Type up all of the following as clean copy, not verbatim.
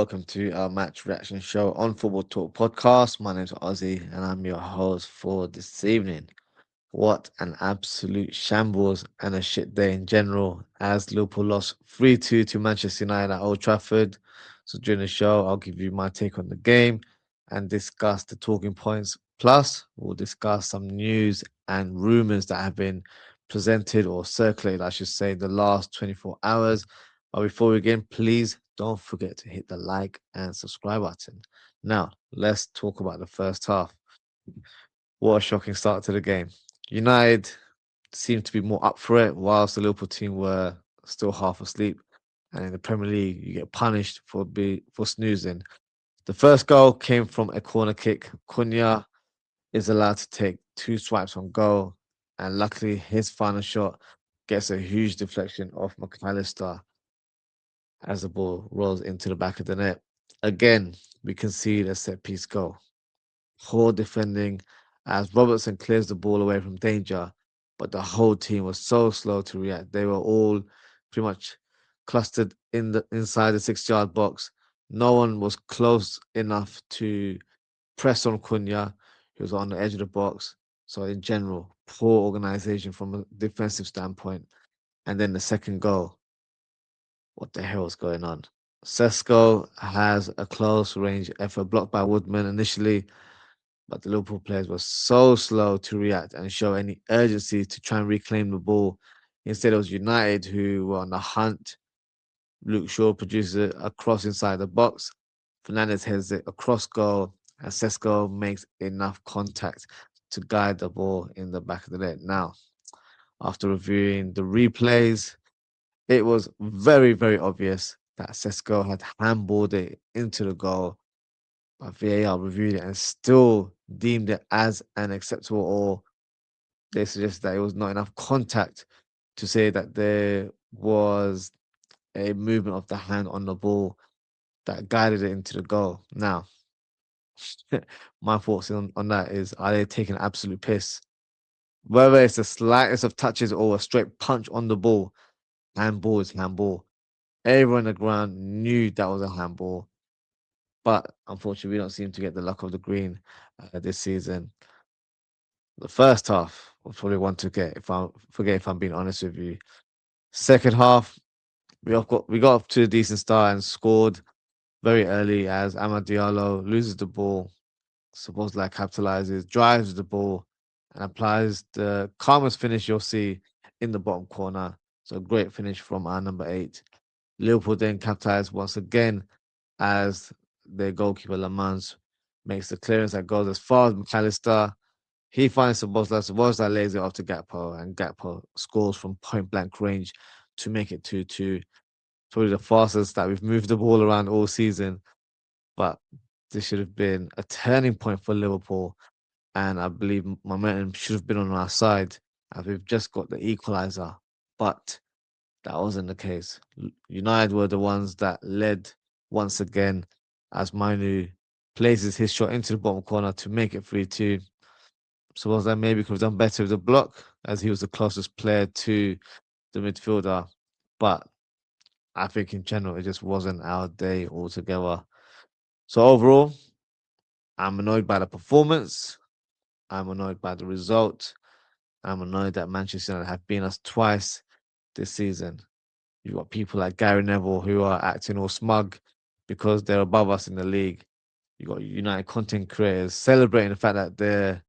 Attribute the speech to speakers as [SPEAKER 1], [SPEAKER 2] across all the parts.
[SPEAKER 1] welcome to our match reaction show on Football Talk Podcast. My name's Ozzie and I'm your host for this evening. What an absolute shambles and a shit day in general as Liverpool lost 3-2 to Manchester United at Old Trafford. So during the show, I'll give you my take on the game and discuss the talking points. Plus, we'll discuss some news and rumours that have been presented or circulated, I should say, the last 24 hours. But before we begin, please don't forget to hit the like and subscribe button. Now, let's talk about the first half. What a shocking start to the game. United seemed to be more up for it, whilst the Liverpool team were still half asleep. And in the Premier League, you get punished for snoozing. The first goal came from a corner kick. Cunha is allowed to take two swipes on goal, and luckily his final shot gets a huge deflection off McAllister as the ball rolls into the back of the net. Again, we concede a set piece goal. Poor defending as Robertson clears the ball away from danger, but the whole team was so slow to react. They were all pretty much clustered inside the 6-yard box. No one was close enough to press on Cunha. He was on the edge of the box. So in general, poor organization from a defensive standpoint. And then the second goal. What the hell is going on? Sesko has a close range effort blocked by Woodman initially, but the Liverpool players were so slow to react and show any urgency to try and reclaim the ball. Instead, it was United who were on the hunt. Luke Shaw produces a cross inside the box. Fernandez heads it across goal, and Sesko makes enough contact to guide the ball in the back of the net. Now, after reviewing the replays, it was very, very obvious that Sesko had handballed it into the goal, but VAR reviewed it and still deemed it as an acceptable, or they suggested that it was not enough contact to say that there was a movement of the hand on the ball that guided it into the goal. Now, my thoughts on that is, are they taking absolute piss? Whether it's the slightest of touches or a straight punch on the ball, handball is handball. Everyone on the ground knew that was a handball, but unfortunately, we don't seem to get the luck of the green this season. The first half was probably one to get. If I'm being honest with you, second half we got up to a decent start and scored very early as Amad Diallo loses the ball, supposedly capitalizes, drives the ball, and applies the calmest finish you'll see in the bottom corner. So great finish from our number 8. Liverpool then capitalized once again as their goalkeeper Lamans makes the clearance that goes as far as McAllister. He finds Szoboszlai lays it off to Gakpo, and Gakpo scores from point blank range to make it 2-2. Probably the fastest that we've moved the ball around all season. But this should have been a turning point for Liverpool, and I believe momentum should have been on our side as we've just got the equaliser. But that wasn't the case. United were the ones that led once again as Manu places his shot into the bottom corner to make it 3-2. Suppose that maybe could have done better with the block as he was the closest player to the midfielder. But I think in general, it just wasn't our day altogether. So overall, I'm annoyed by the performance. I'm annoyed by the result. I'm annoyed that Manchester United have beaten us twice this season. You've got people like Gary Neville who are acting all smug because they're above us in the league. You've got United content creators celebrating the fact that they're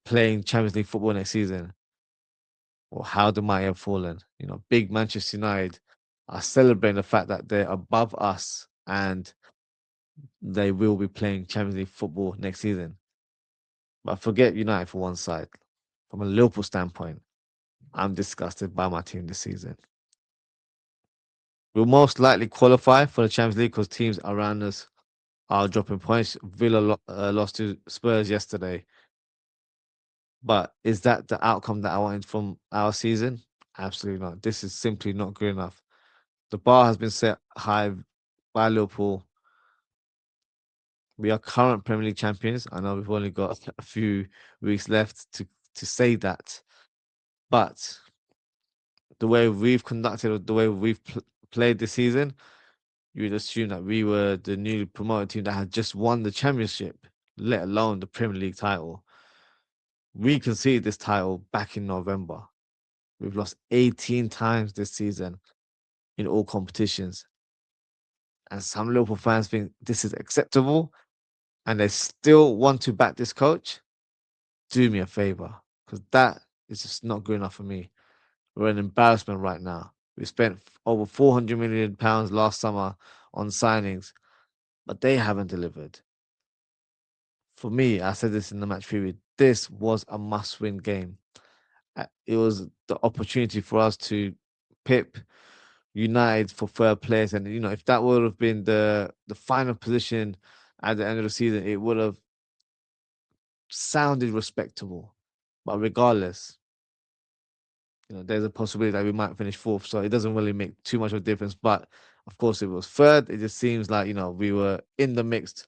[SPEAKER 1] playing Champions League football next season. Or how the mighty have fallen. You know, big Manchester United are celebrating the fact that they're above us and they will be playing Champions League football next season. But forget United for one side. From a Liverpool standpoint, I'm disgusted by my team this season. We'll most likely qualify for the Champions League because teams around us are dropping points. Villa lost to Spurs yesterday. But is that the outcome that I wanted from our season? Absolutely not. This is simply not good enough. The bar has been set high by Liverpool. We are current Premier League champions. I know we've only got a few weeks left to say that, but the way we've conducted, the way we've played this season, you would assume that we were the newly promoted team that had just won the championship, let alone the Premier League title. We conceded this title back in November. We've lost 18 times this season in all competitions. And some Liverpool fans think this is acceptable and they still want to back this coach. Do me a favor, because that is just not good enough for me. We're an embarrassment right now. We spent over £400 million last summer on signings, but they haven't delivered. For me, I said this in the match period, this was a must-win game. It was the opportunity for us to pip United for third place, and if that would have been the final position at the end of the season, it would have sounded respectable. But regardless, there's a possibility that we might finish fourth, so it doesn't really make too much of a difference. But of course, it was third. It just seems like we were in the mix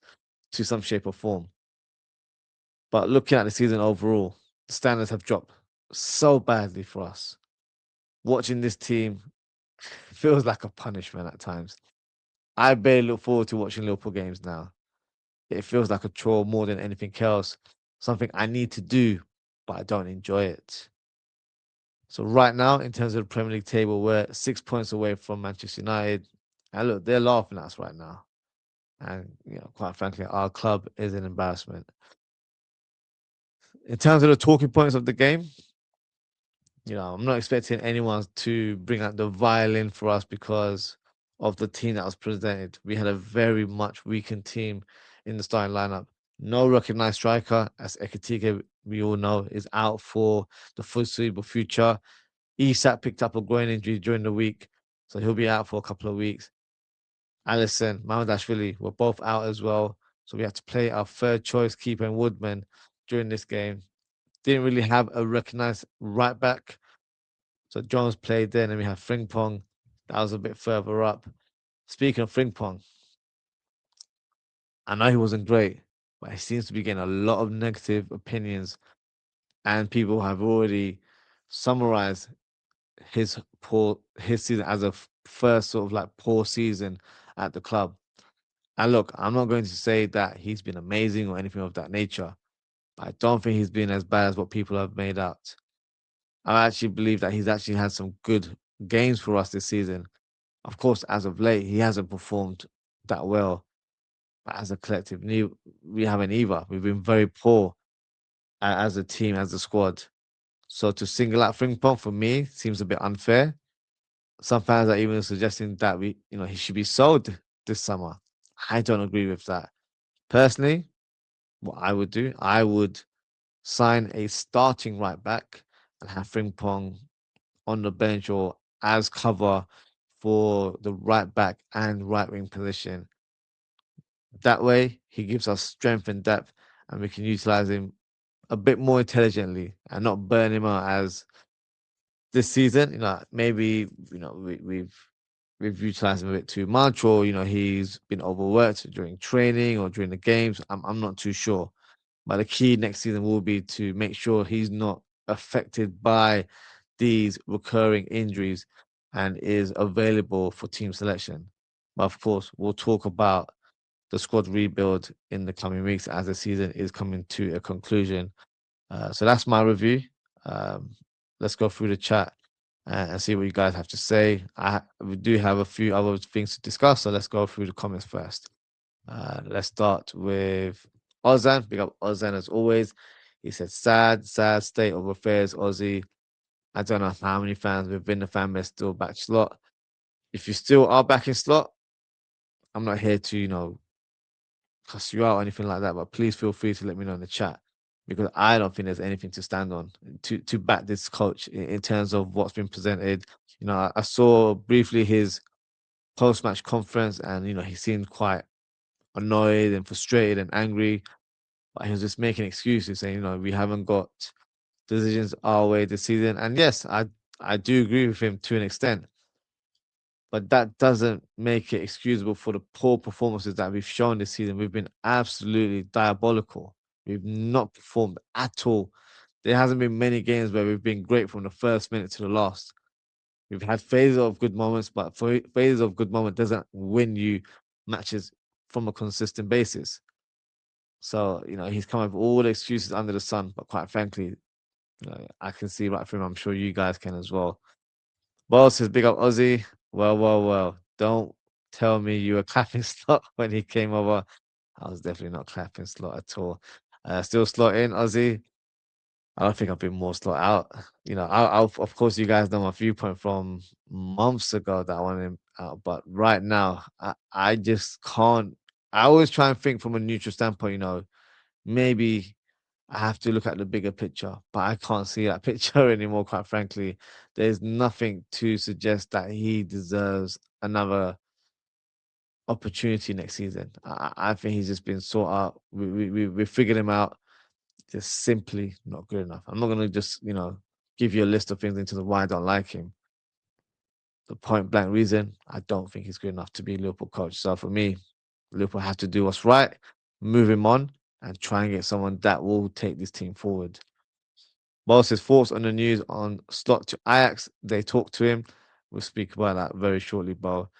[SPEAKER 1] to some shape or form. But looking at the season overall, the standards have dropped so badly for us. Watching this team feels like a punishment at times. I barely look forward to watching Liverpool games now. It feels like a chore more than anything else. Something I need to do, but I don't enjoy it. So right now, in terms of the Premier League table, we're 6 points away from Manchester United. And look, they're laughing at us right now. And quite frankly, our club is an embarrassment. In terms of the talking points of the game, I'm not expecting anyone to bring out the violin for us because of the team that was presented. We had a very much weakened team in the starting lineup. No recognized striker, as Ekitike, we all know, is out for the foreseeable future. Isak picked up a groin injury during the week, so he'll be out for a couple of weeks. Alisson, Mamardashvili were both out as well, so we had to play our third choice keeper and Woodman during this game. Didn't really have a recognized right back, so Jones played there, and then we had Frimpong. That was a bit further up. Speaking of Frimpong, I know he wasn't great, but he seems to be getting a lot of negative opinions, and people have already summarized his season as a first sort of like poor season at the club. And look, I'm not going to say that he's been amazing or anything of that nature, but I don't think he's been as bad as what people have made out. I actually believe that he's actually had some good games for us this season. Of course, as of late, he hasn't performed that well. But as a collective, we haven't either. We've been very poor as a team, as a squad. So to single out Frimpong for me seems a bit unfair. Some fans are even suggesting that he should be sold this summer. I don't agree with that. Personally, what I would do, I would sign a starting right back and have Frimpong on the bench or as cover for the right back and right wing position. That way, he gives us strength and depth, and we can utilize him a bit more intelligently and not burn him out as this season. Maybe we've utilized him a bit too much, or he's been overworked during training or during the games. I'm not too sure, but the key next season will be to make sure he's not affected by these recurring injuries and is available for team selection. But of course, we'll talk about the squad rebuild in the coming weeks as the season is coming to a conclusion. So that's my review. Let's go through the chat and see what you guys have to say. We do have a few other things to discuss, so let's go through the comments first. Let's start with Ozan. Big up Ozan as always. He said, sad state of affairs, Ozzie. I don't know how many fans within the fan base still back Slot. If you still are backing Slot, I'm not here to, cuss you out or anything like that, but please feel free to let me know in the chat because I don't think there's anything to stand on to back this coach in terms of what's been presented. I saw briefly his post-match conference and, he seemed quite annoyed and frustrated and angry, but he was just making excuses saying, we haven't got decisions our way this season. And yes, I do agree with him to an extent. But that doesn't make it excusable for the poor performances that we've shown this season. We've been absolutely diabolical. We've not performed at all. There hasn't been many games where we've been great from the first minute to the last. We've had phases of good moments, but phases of good moment doesn't win you matches from a consistent basis. So, he's come up with all the excuses under the sun, but quite frankly, I can see right through him. I'm sure you guys can as well. Boss says, big up Ozzy. Well, well, well. Don't tell me you were clapping Slot when he came over. I was definitely not clapping Slot at all. Still Slot in, Ozzy. I don't think I've been more Slot out. Of course, you guys know my viewpoint from months ago that I wanted him out. But right now, I just can't. I always try and think from a neutral standpoint, maybe I have to look at the bigger picture, but I can't see that picture anymore, quite frankly. There's nothing to suggest that he deserves another opportunity next season. I think he's just been sought out. We figured him out. Just simply not good enough. I'm not going to just, give you a list of things into the why I don't like him. The point blank reason, I don't think he's good enough to be Liverpool coach. So for me, Liverpool have to do what's right, move him on, and try and get someone that will take this team forward. Whilst his thoughts on the news on Slot to Ajax, they talked to him. We'll speak about that very shortly, Bo.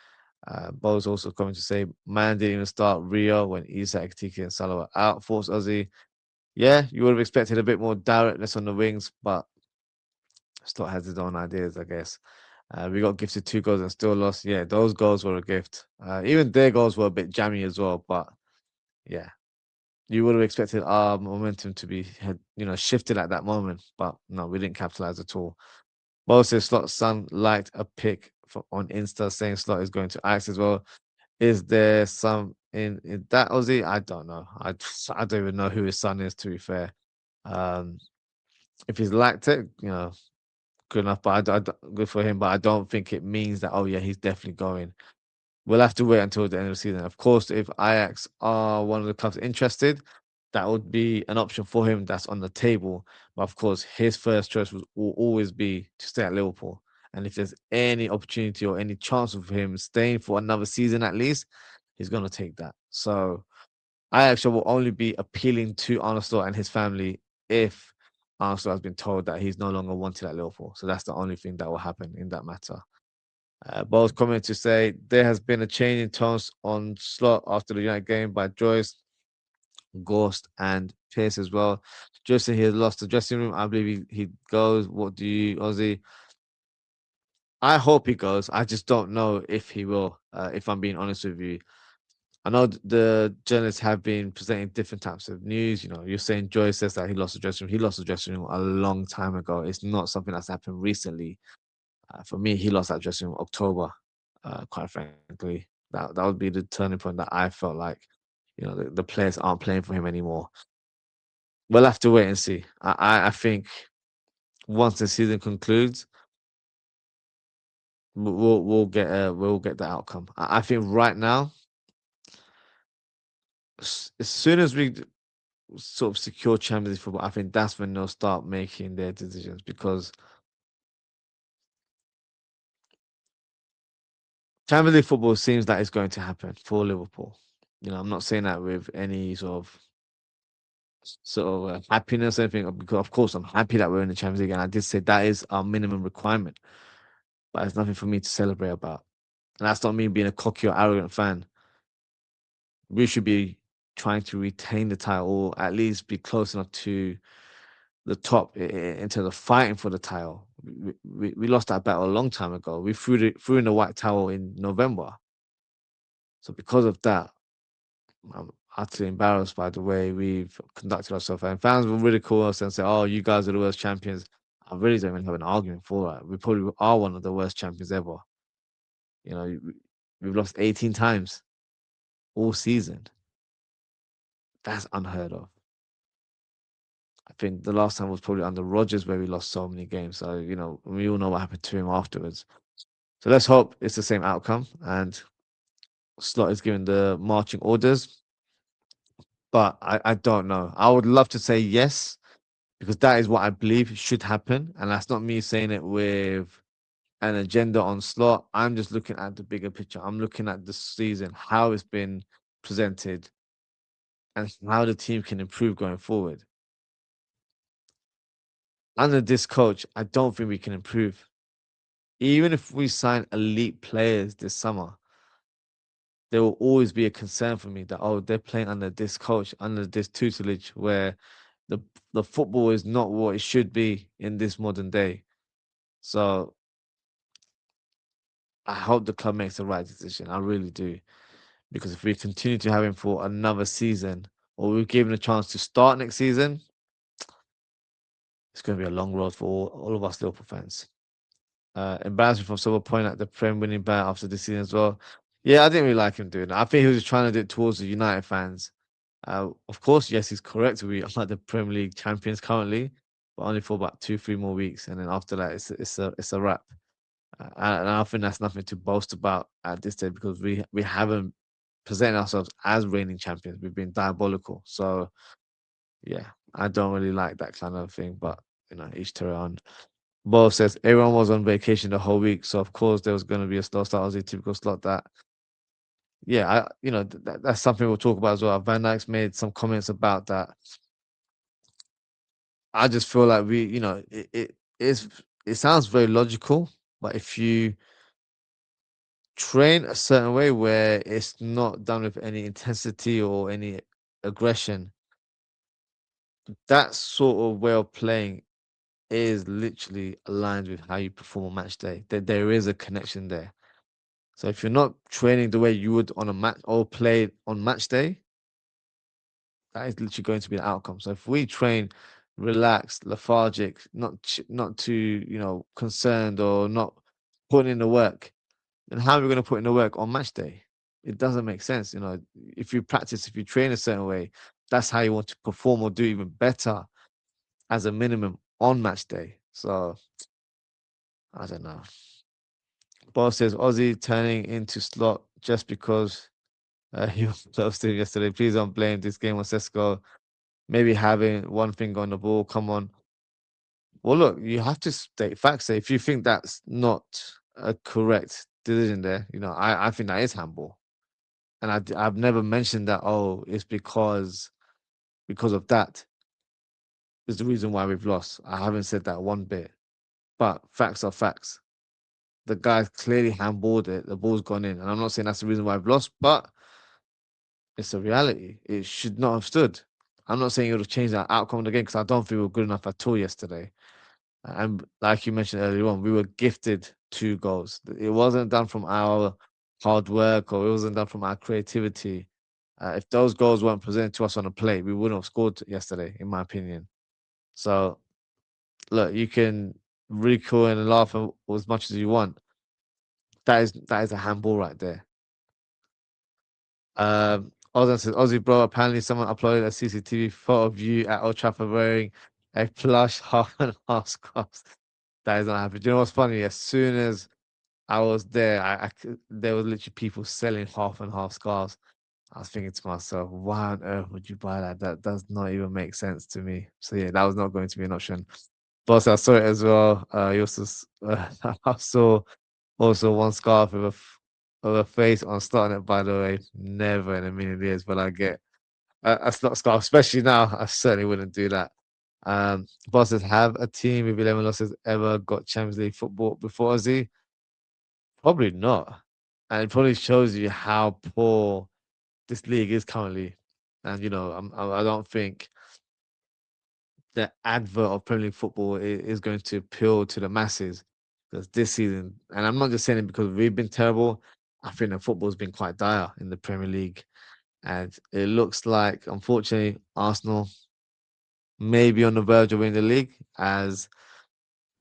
[SPEAKER 1] Bo's also coming to say, man didn't even start Rio when Isak, Tiki, and Salah were out. Force Ozzy. Yeah, you would have expected a bit more directness on the wings, but Slot has his own ideas, I guess. We got gifted 2 goals and still lost. Yeah, those goals were a gift. Even their goals were a bit jammy as well, but yeah, you would have expected our momentum to be shifted at that moment, but no, we didn't capitalize at all. Bo says Slot's son liked a pic on Insta saying Slot is going to Ajax as well. Is there some in that Ozzy? I don't know. I don't even know who his son is. To be fair, um, if he's liked it, good enough. But good for him. But I don't think it means that. Oh yeah, he's definitely going. We'll have to wait until the end of the season. Of course, if Ajax are one of the clubs interested, that would be an option for him that's on the table. But of course, his first choice will always be to stay at Liverpool. And if there's any opportunity or any chance of him staying for another season at least, he's going to take that. So Ajax will only be appealing to Arne Slot and his family if Arne Slot has been told that he's no longer wanted at Liverpool. So that's the only thing that will happen in that matter. Bo's comment to say there has been a change in tones on Slot after the United game by Joyce, Ghost, and Pierce as well. Joyce said he has lost the dressing room. I believe he goes. What do you, Ozzy? I hope he goes. I just don't know if he will, if I'm being honest with you. I know the journalists have been presenting different types of news. You're saying Joyce says that he lost the dressing room. He lost the dressing room a long time ago. It's not something that's happened recently. For me, he lost that dressing room October. Quite frankly, that would be the turning point that I felt like, the players aren't playing for him anymore. We'll have to wait and see. I think once the season concludes, we'll get the outcome. I think right now, as soon as we sort of secure Champions League football, I think that's when they'll start making their decisions because Champions League football seems that it's going to happen for Liverpool. I'm not saying that with any sort of happiness or anything, because of course I'm happy that we're in the Champions League, and I did say that is our minimum requirement, but it's nothing for me to celebrate about. And that's not me being a cocky or arrogant fan. We should be trying to retain the title, or at least be close enough to the top in terms of fighting for the title. We lost that battle a long time ago. We threw in the white towel in November. So because of that, I'm utterly embarrassed by the way we've conducted ourselves. And fans will ridicule us and say, "Oh, you guys are the worst champions." I really don't even have an argument for that. We probably are one of the worst champions ever. We've lost 18 times all season. That's unheard of. I think the last time was probably under Rodgers where we lost so many games. So, we all know what happened to him afterwards. So let's hope it's the same outcome and Slot is given the marching orders. But I don't know. I would love to say yes, because that is what I believe should happen. And that's not me saying it with an agenda on Slot. I'm just looking at the bigger picture. I'm looking at the season, how it's been presented, and how the team can improve going forward. Under this coach, I don't think we can improve. even if we sign elite players this summer, there will always be a concern for me that, oh, they're playing under this coach, under this tutelage, where the the football is not what it should be in this modern day. So I hope the club makes the right decision. I really do. Because if we continue to have him for another season, or we're given a chance to start next season, it's going to be a long road for all of us Liverpool fans. Embarrassing from someone pointing at the Prem winning ban after the season as well. Yeah, I didn't really like him doing that. I think he was trying to do it towards the United fans. Of course, yes, he's correct. We are the Premier League champions currently, but only for about 2, 3 more weeks, and then after that, it's a wrap. And I think that's nothing to boast about at this stage because we haven't presented ourselves as reigning champions. We've been diabolical. So yeah, I don't really like that kind of thing. But each to their own. Bo says everyone was on vacation the whole week, so of course there was going to be a slow start. Was a typical slot that. Yeah, that's something we'll talk about as well. Van Dijk's made some comments about that. I just feel like it sounds very logical, but if you train a certain way where it's not done with any intensity or any aggression, that sort of way of playing is literally aligned with how you perform on match day. There is a connection there. So if you're not training the way you would on a match or play on match day, that is literally going to be the outcome. So if we train relaxed, lethargic, not too concerned or not putting in the work, then how are we going to put in the work on match day? It doesn't make sense. If you practice, if you train a certain way, that's how you want to perform or do even better as a minimum on match day. So I don't know. Boss says Ozzy turning into slot just because he was close to him yesterday. Please don't blame this game on Sesko. Maybe having one finger on the ball. Come on. Well, look, you have to state facts. If you think that's not a correct decision there, I think that is handball. And I've never mentioned that, oh, it's because of that is the reason why we've lost. I haven't said that one bit. But facts are facts. The guy clearly handballed it. The ball's gone in. And I'm not saying that's the reason why I've lost, but it's a reality. It should not have stood. I'm not saying it would have changed our outcome of the game because I don't think we were good enough at all yesterday. And like you mentioned earlier on, we were gifted 2 goals. It wasn't done from our hard work or it wasn't done from our creativity. If those goals weren't presented to us on a plate, we wouldn't have scored yesterday, in my opinion. So, look, you can ridicule and laugh as much as you want. That is a handball right there. Ozan says, Ozzy bro, apparently someone uploaded a CCTV photo of you at Old Trafford wearing a plush half and half scarves. That is not happening. Do you know what's funny? As soon as I was there, there was literally people selling half and half scarves. I was thinking to myself, why on earth would you buy that? That does not even make sense to me. So yeah, that was not going to be an option. But I saw it as well. You also I saw also one scarf with a face on starting it. By the way, never in a million years will I get a slot scarf, especially now. I certainly wouldn't do that. Bosses have a team with 11 losses ever got Champions League football before Ozzy? Probably not. And it probably shows you how poor this league is currently. And I don't think the advert of Premier League football is going to appeal to the masses because this season, and I'm not just saying it because we've been terrible. I think the football's been quite dire in the Premier League, and it looks like, unfortunately, Arsenal may be on the verge of winning the league as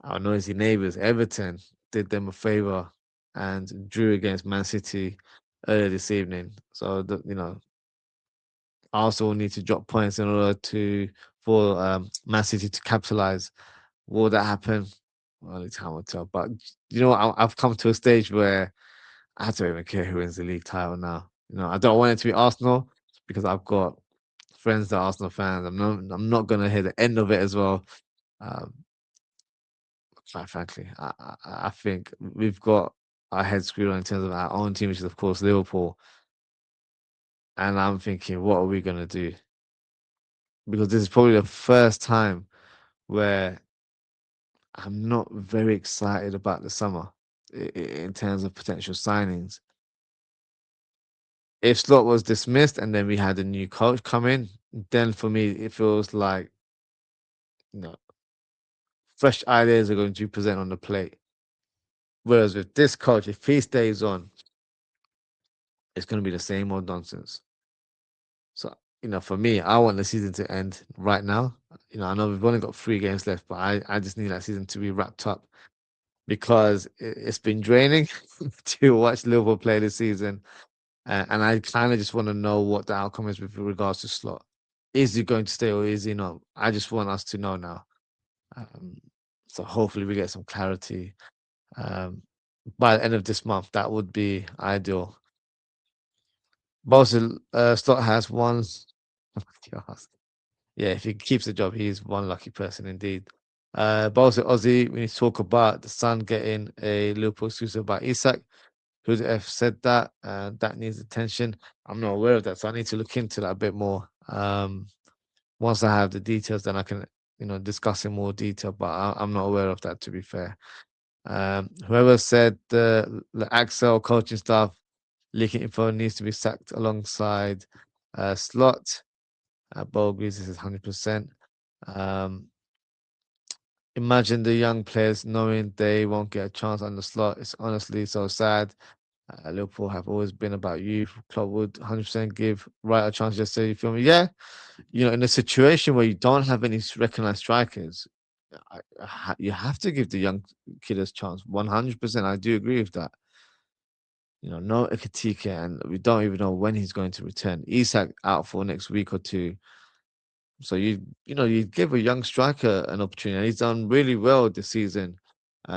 [SPEAKER 1] our noisy neighbours, Everton, did them a favour and drew against Man City earlier this evening. So Arsenal need to drop points in order for Man City to capitalise. Will that happen? Well, only time will tell. But I've come to a stage where I don't even care who wins the league title now. I don't want it to be Arsenal because I've got friends that are Arsenal fans. I'm not gonna hear the end of it as well. Um, quite frankly, I think we've got our heads screwed on in terms of our own team, which is of course Liverpool. And I'm thinking, what are we gonna do? Because this is probably the first time where I'm not very excited about the summer. in terms of potential signings. If Slot was dismissed and then we had a new coach come in, then for me it feels like you know fresh ideas are going to present on the plate. Whereas with this coach, if he stays on, it's going to be the same old nonsense. So for me, I want the season to end right now. I know we've only got 3 games left, but I just need that season to be wrapped up because it's been draining to watch Liverpool play this season. And I kind of just want to know what the outcome is with regards to Slot. Is he going to stay or is he not? I just want us to know now. Um, so hopefully we get some clarity um, by the end of this month. That would be ideal. Bosa Slot has one. Yeah, if he keeps the job, he's one lucky person indeed. Bosa Ozzie, we need to talk about the Sun getting a Liverpool exclusive by Isak. Who'd have said that? That needs attention. I'm not aware of that, so I need to look into that a bit more. Once I have the details, then I can, discuss in more detail. But I'm not aware of that, to be fair. Whoever said the Axel coaching staff leaking info needs to be sacked alongside Slot. Bo agrees this is 100%. Um, Imagine the young players knowing they won't get a chance on the Slot. It's honestly so sad. Liverpool have always been about youth. Klopp would 100% give Wright a chance. Just say, you feel me? Yeah, in a situation where you don't have any recognized strikers, you have to give the young kid a chance. 100%. I do agree with that. No Ekatike, and we don't even know when he's going to return. Isak out for next week or two. So you give a young striker an opportunity, and he's done really well this season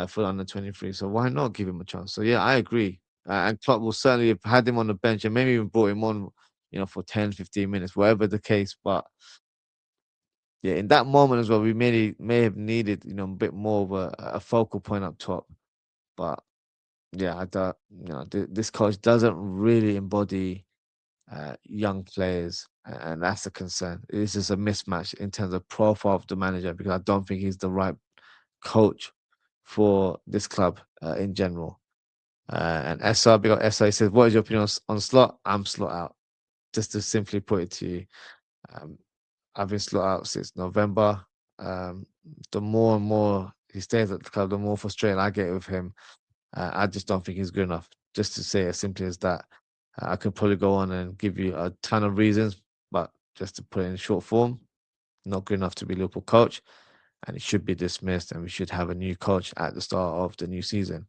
[SPEAKER 1] for under 23. So why not give him a chance? So yeah, I agree. And Klopp will certainly have had him on the bench and maybe even brought him on, for 10, 15 minutes, whatever the case. But yeah, in that moment as well, we may have needed, a bit more of a focal point up top. But yeah, I don't, this coach doesn't really embody young players, and that's a concern. It's just a mismatch in terms of profile of the manager because I don't think he's the right coach for this club in general. And SR, big up SR, he says, "What is your opinion on Slot? I'm Slot out." Just to simply put it to you, um, I've been Slot out since November. Um, the more and more he stays at the club, the more frustrated I get with him. I just don't think he's good enough. Just to say as simply as that. I could probably go on and give you a ton of reasons, but just to put it in short form, not good enough to be Liverpool coach, and it should be dismissed, and we should have a new coach at the start of the new season.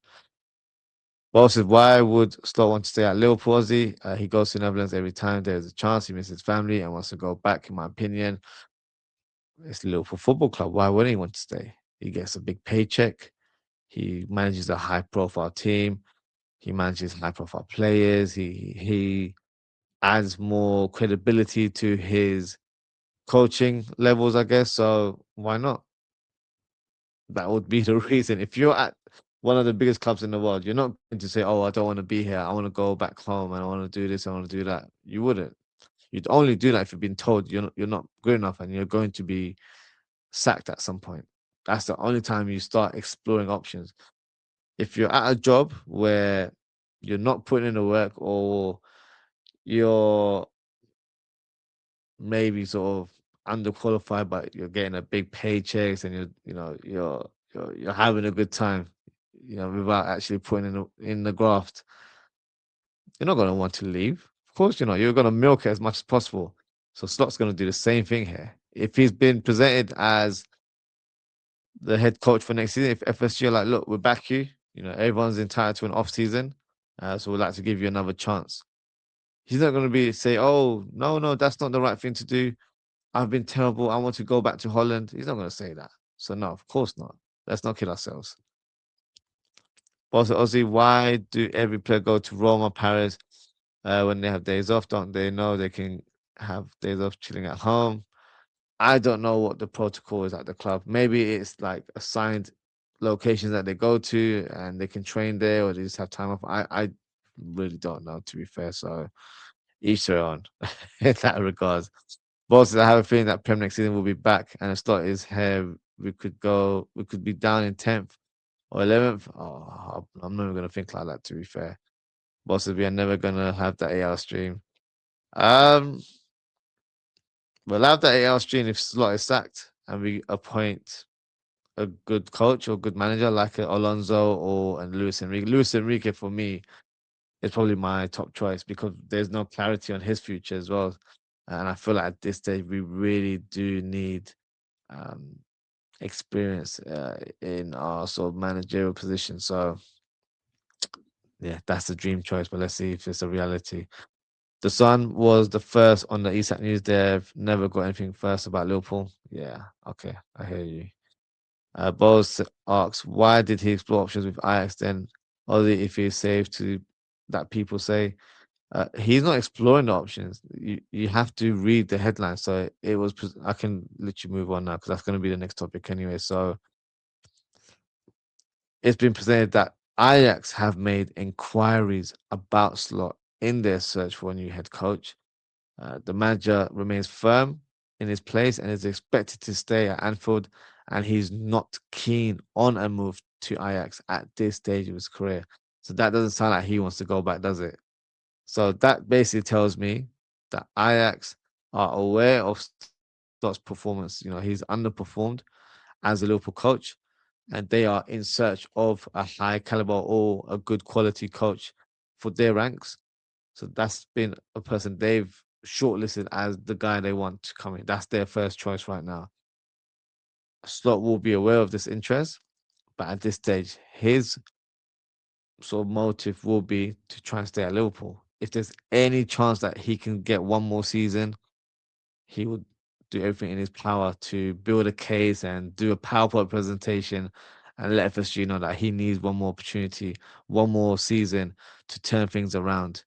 [SPEAKER 1] Well, says, why would Slot want to stay at Liverpool? Ozzie? He goes to Netherlands every time there's a chance. He misses his family and wants to go back, in my opinion. It's Liverpool Football Club. Why wouldn't he want to stay? He gets a big paycheck. He manages a high profile team. He manages high profile players. He adds more credibility to his coaching levels, I guess. So why not? That would be the reason. If you're at one of the biggest clubs in the world, you're not going to say, "Oh, I don't want to be here. I want to go back home and I want to do this. I want to do that." You wouldn't. You'd only do that if you've been told you're not good enough and you're going to be sacked at some point. That's the only time you start exploring options. If you're at a job where you're not putting in the work or you're maybe sort of underqualified, but you're getting a big paychecks and you're having a good time, without actually putting in the graft. You're not going to want to leave. Of course, you're going to milk it as much as possible. So Slot's going to do the same thing here. If he's been presented as the head coach for next season, if FSG are like, look, we'll back you. Everyone's entitled to an off season, so we'd like to give you another chance. He's not going to say, oh no, no, that's not the right thing to do. I've been terrible. I want to go back to Holland. He's not going to say that. So no, of course not. Let's not kid ourselves. Also, Ozzy, why do every player go to Roma, Paris when they have days off? Don't they know they can have days off chilling at home? I don't know what the protocol is at the club. Maybe it's like assigned locations that they go to and they can train there, or they just have time off. I really don't know, to be fair. So each their own in that regards. Bosses, I have a feeling that Prem next season will be back, and the slot is here. We could be down in 10th. or 11th. I'm not even gonna think like that. To be fair, bosses, we are never gonna have that 8 hour stream. Um, we'll have that 8 hour stream if Slot is sacked and we appoint a good coach or good manager like a Alonso or and Luis Enrique. Luis Enrique for me is probably my top choice because there's no clarity on his future as well. And I feel like at this stage we really do need um, experience in our sort of managerial position. So yeah, that's the dream choice. But let's see if it's a reality. The Sun was the first on the ESAT news. They've never got anything first about Liverpool. Yeah, okay, I hear you. Bose asks, why did he explore options with Ajax then? Only if he's safe to that people say. He's not exploring the options. You have to read the headline. So it was. I can literally move on now because that's going to be the next topic anyway. So it's been presented that Ajax have made inquiries about Slot in their search for a new head coach. The manager remains firm in his place and is expected to stay at Anfield, and he's not keen on a move to Ajax at this stage of his career. So that doesn't sound like he wants to go back, does it? So that basically tells me that Ajax are aware of Slot's performance. You know, he's underperformed as a Liverpool coach, and they are in search of a high caliber or a good quality coach for their ranks. So that's been a person they've shortlisted as the guy they want to come in. That's their first choice right now. Slot will be aware of this interest, but at this stage, his sort of motive will be to try and stay at Liverpool. If there's any chance that he can get one more season, he would do everything in his power to build a case and do a PowerPoint presentation and let FSG know that he needs one more opportunity, one more season to turn things around.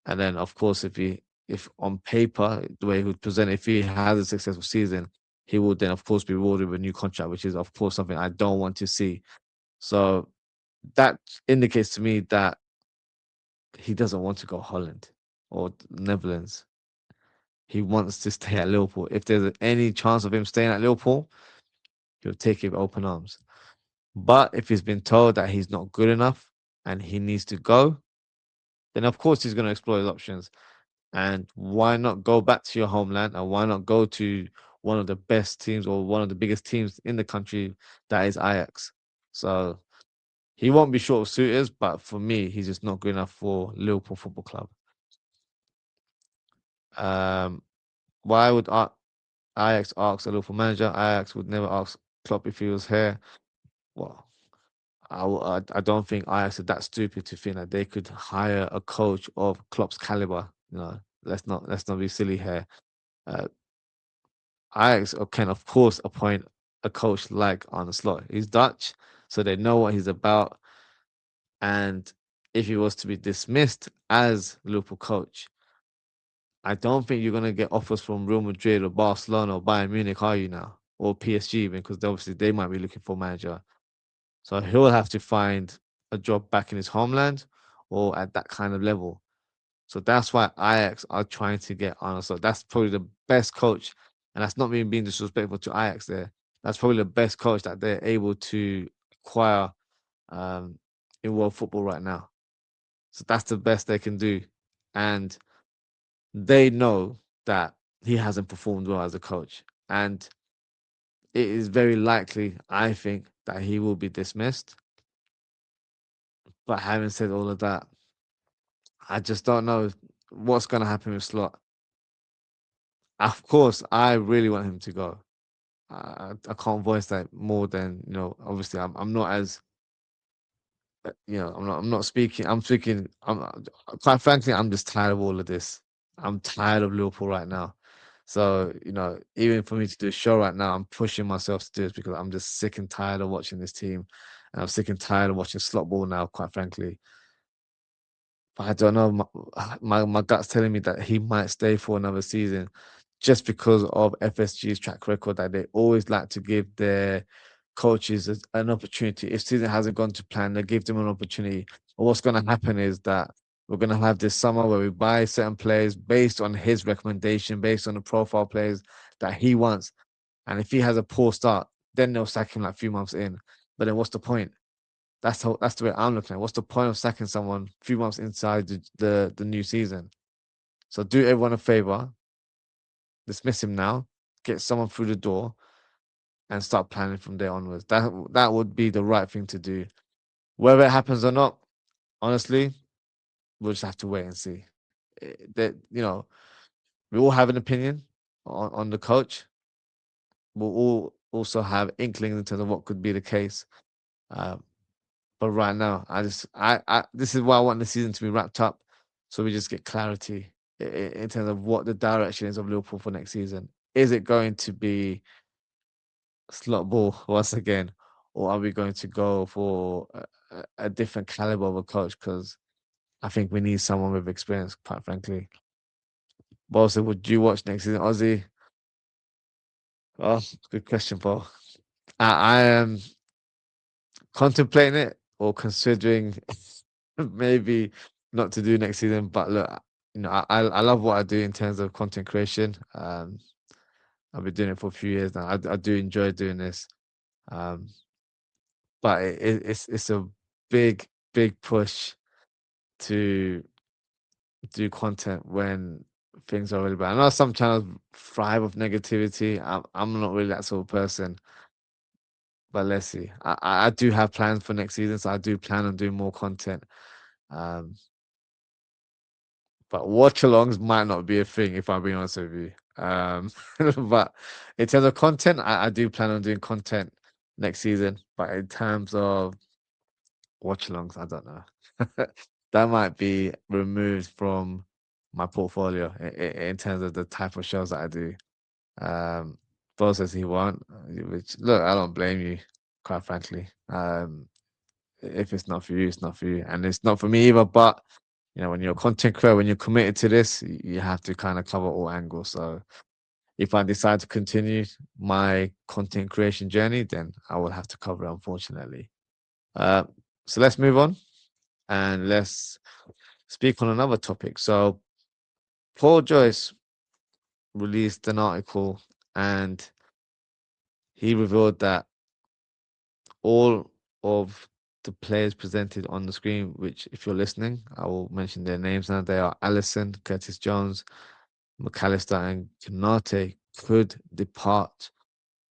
[SPEAKER 1] And then, of course, if on paper the way he would present, if he has a successful season, he will then, of course, be rewarded with a new contract, which is, of course, something I don't want to see. So that indicates to me that he doesn't want to go Holland or Netherlands. He wants to stay at Liverpool. If there's any chance of him staying at Liverpool, he'll take it with open arms. But if he's been told that he's not good enough and he needs to go, then of course he's going to explore his options. And why not go back to your homeland and why not go to one of the best teams or one of the biggest teams in the country that is Ajax? So he won't be short of suitors, but for me, he's just not good enough for Liverpool Football Club. Um, why would Ajax ask a Liverpool manager? Ajax would never ask Klopp if he was here. Well, I don't think Ajax are that stupid to think that they could hire a coach of Klopp's caliber. You know, let's not be silly here. Uh, Ajax can, of course, appoint a coach like Arne Slot. He's Dutch, so they know what he's about. And if he was to be dismissed as Liverpool coach, I don't think you're going to get offers from Real Madrid or Barcelona or Bayern Munich, are you now? Or PSG, because obviously they might be looking for a manager. So he'll have to find a job back in his homeland or at that kind of level. So that's why Ajax are trying to get Arne Slot. That's probably the best coach, and that's not being disrespectful to Ajax there. That's probably the best coach that they're able to acquire um, in world football right now. So that's the best they can do, and they know that he hasn't performed well as a coach, and it is very likely, I think, that he will be dismissed. But having said all of that, I just don't know what's going to happen with Slot. Of course, I really want him to go. I can't voice that more than obviously, I'm not as I'm not speaking. I'm speaking. Quite frankly, I'm just tired of all of this. I'm tired of Liverpool right now. So even for me to do a show right now, I'm pushing myself to do this because I'm just sick and tired of watching this team, and I'm sick and tired of watching slot ball now. Quite frankly, but I don't know. My gut's telling me that he might stay for another season, just because of FSG's track record that they always like to give their coaches an opportunity. If season hasn't gone to plan, they give them an opportunity. But what's going to happen is that we're going to have this summer where we buy certain players based on his recommendation, based on the profile players that he wants. And if he has a poor start, then they'll sack him like a few months in. But then what's the point? That's the way I'm looking at it. What's the point of sacking someone 3 months inside the new season? So do everyone a favor, dismiss him now, get someone through the door, and start planning from there onwards. That would be the right thing to do. Whether it happens or not, honestly, we'll just have to wait and see. That we all have an opinion on the coach. We'll all also have inklings in terms of what could be the case. Um, but right now, I this is why I want the season to be wrapped up, so we just get clarity in terms of what the direction is of Liverpool for next season. Is it going to be slot ball once again, or are we going to go for a different caliber of a coach? Because I think we need someone with experience, quite frankly. But also, would you watch next season, Ozzy? Oh, good question, Paul. I am contemplating it or considering maybe not to do next season. But look, I love what I do in terms of content creation. I've been doing it for a few years now. I do enjoy doing this. Um, but it's a big push to do content when things are really bad. I know some channels thrive of negativity. I'm not really that sort of person. But let's see. I do have plans for next season, so I do plan on doing more content. Um, but watch alongs might not be a thing if I'm being honest with you. But in terms of content, I do plan on doing content next season. But in terms of watch alongs, I don't know. That might be removed from my portfolio in terms of the type of shows that I do. Um, Bo says he won't, which look, I don't blame you, quite frankly. If it's not for you, it's not for you, and it's not for me either. But when you're a content creator, when you're committed to this, you have to kind of cover all angles. So if I decide to continue my content creation journey, then I will have to cover it, unfortunately. Uh, so let's move on and let's speak on another topic. So Paul Joyce released an article and he revealed that all of the players presented on the screen, which, if you're listening, I will mention their names now. They are Allison, Curtis Jones, McAllister, and Konate, could depart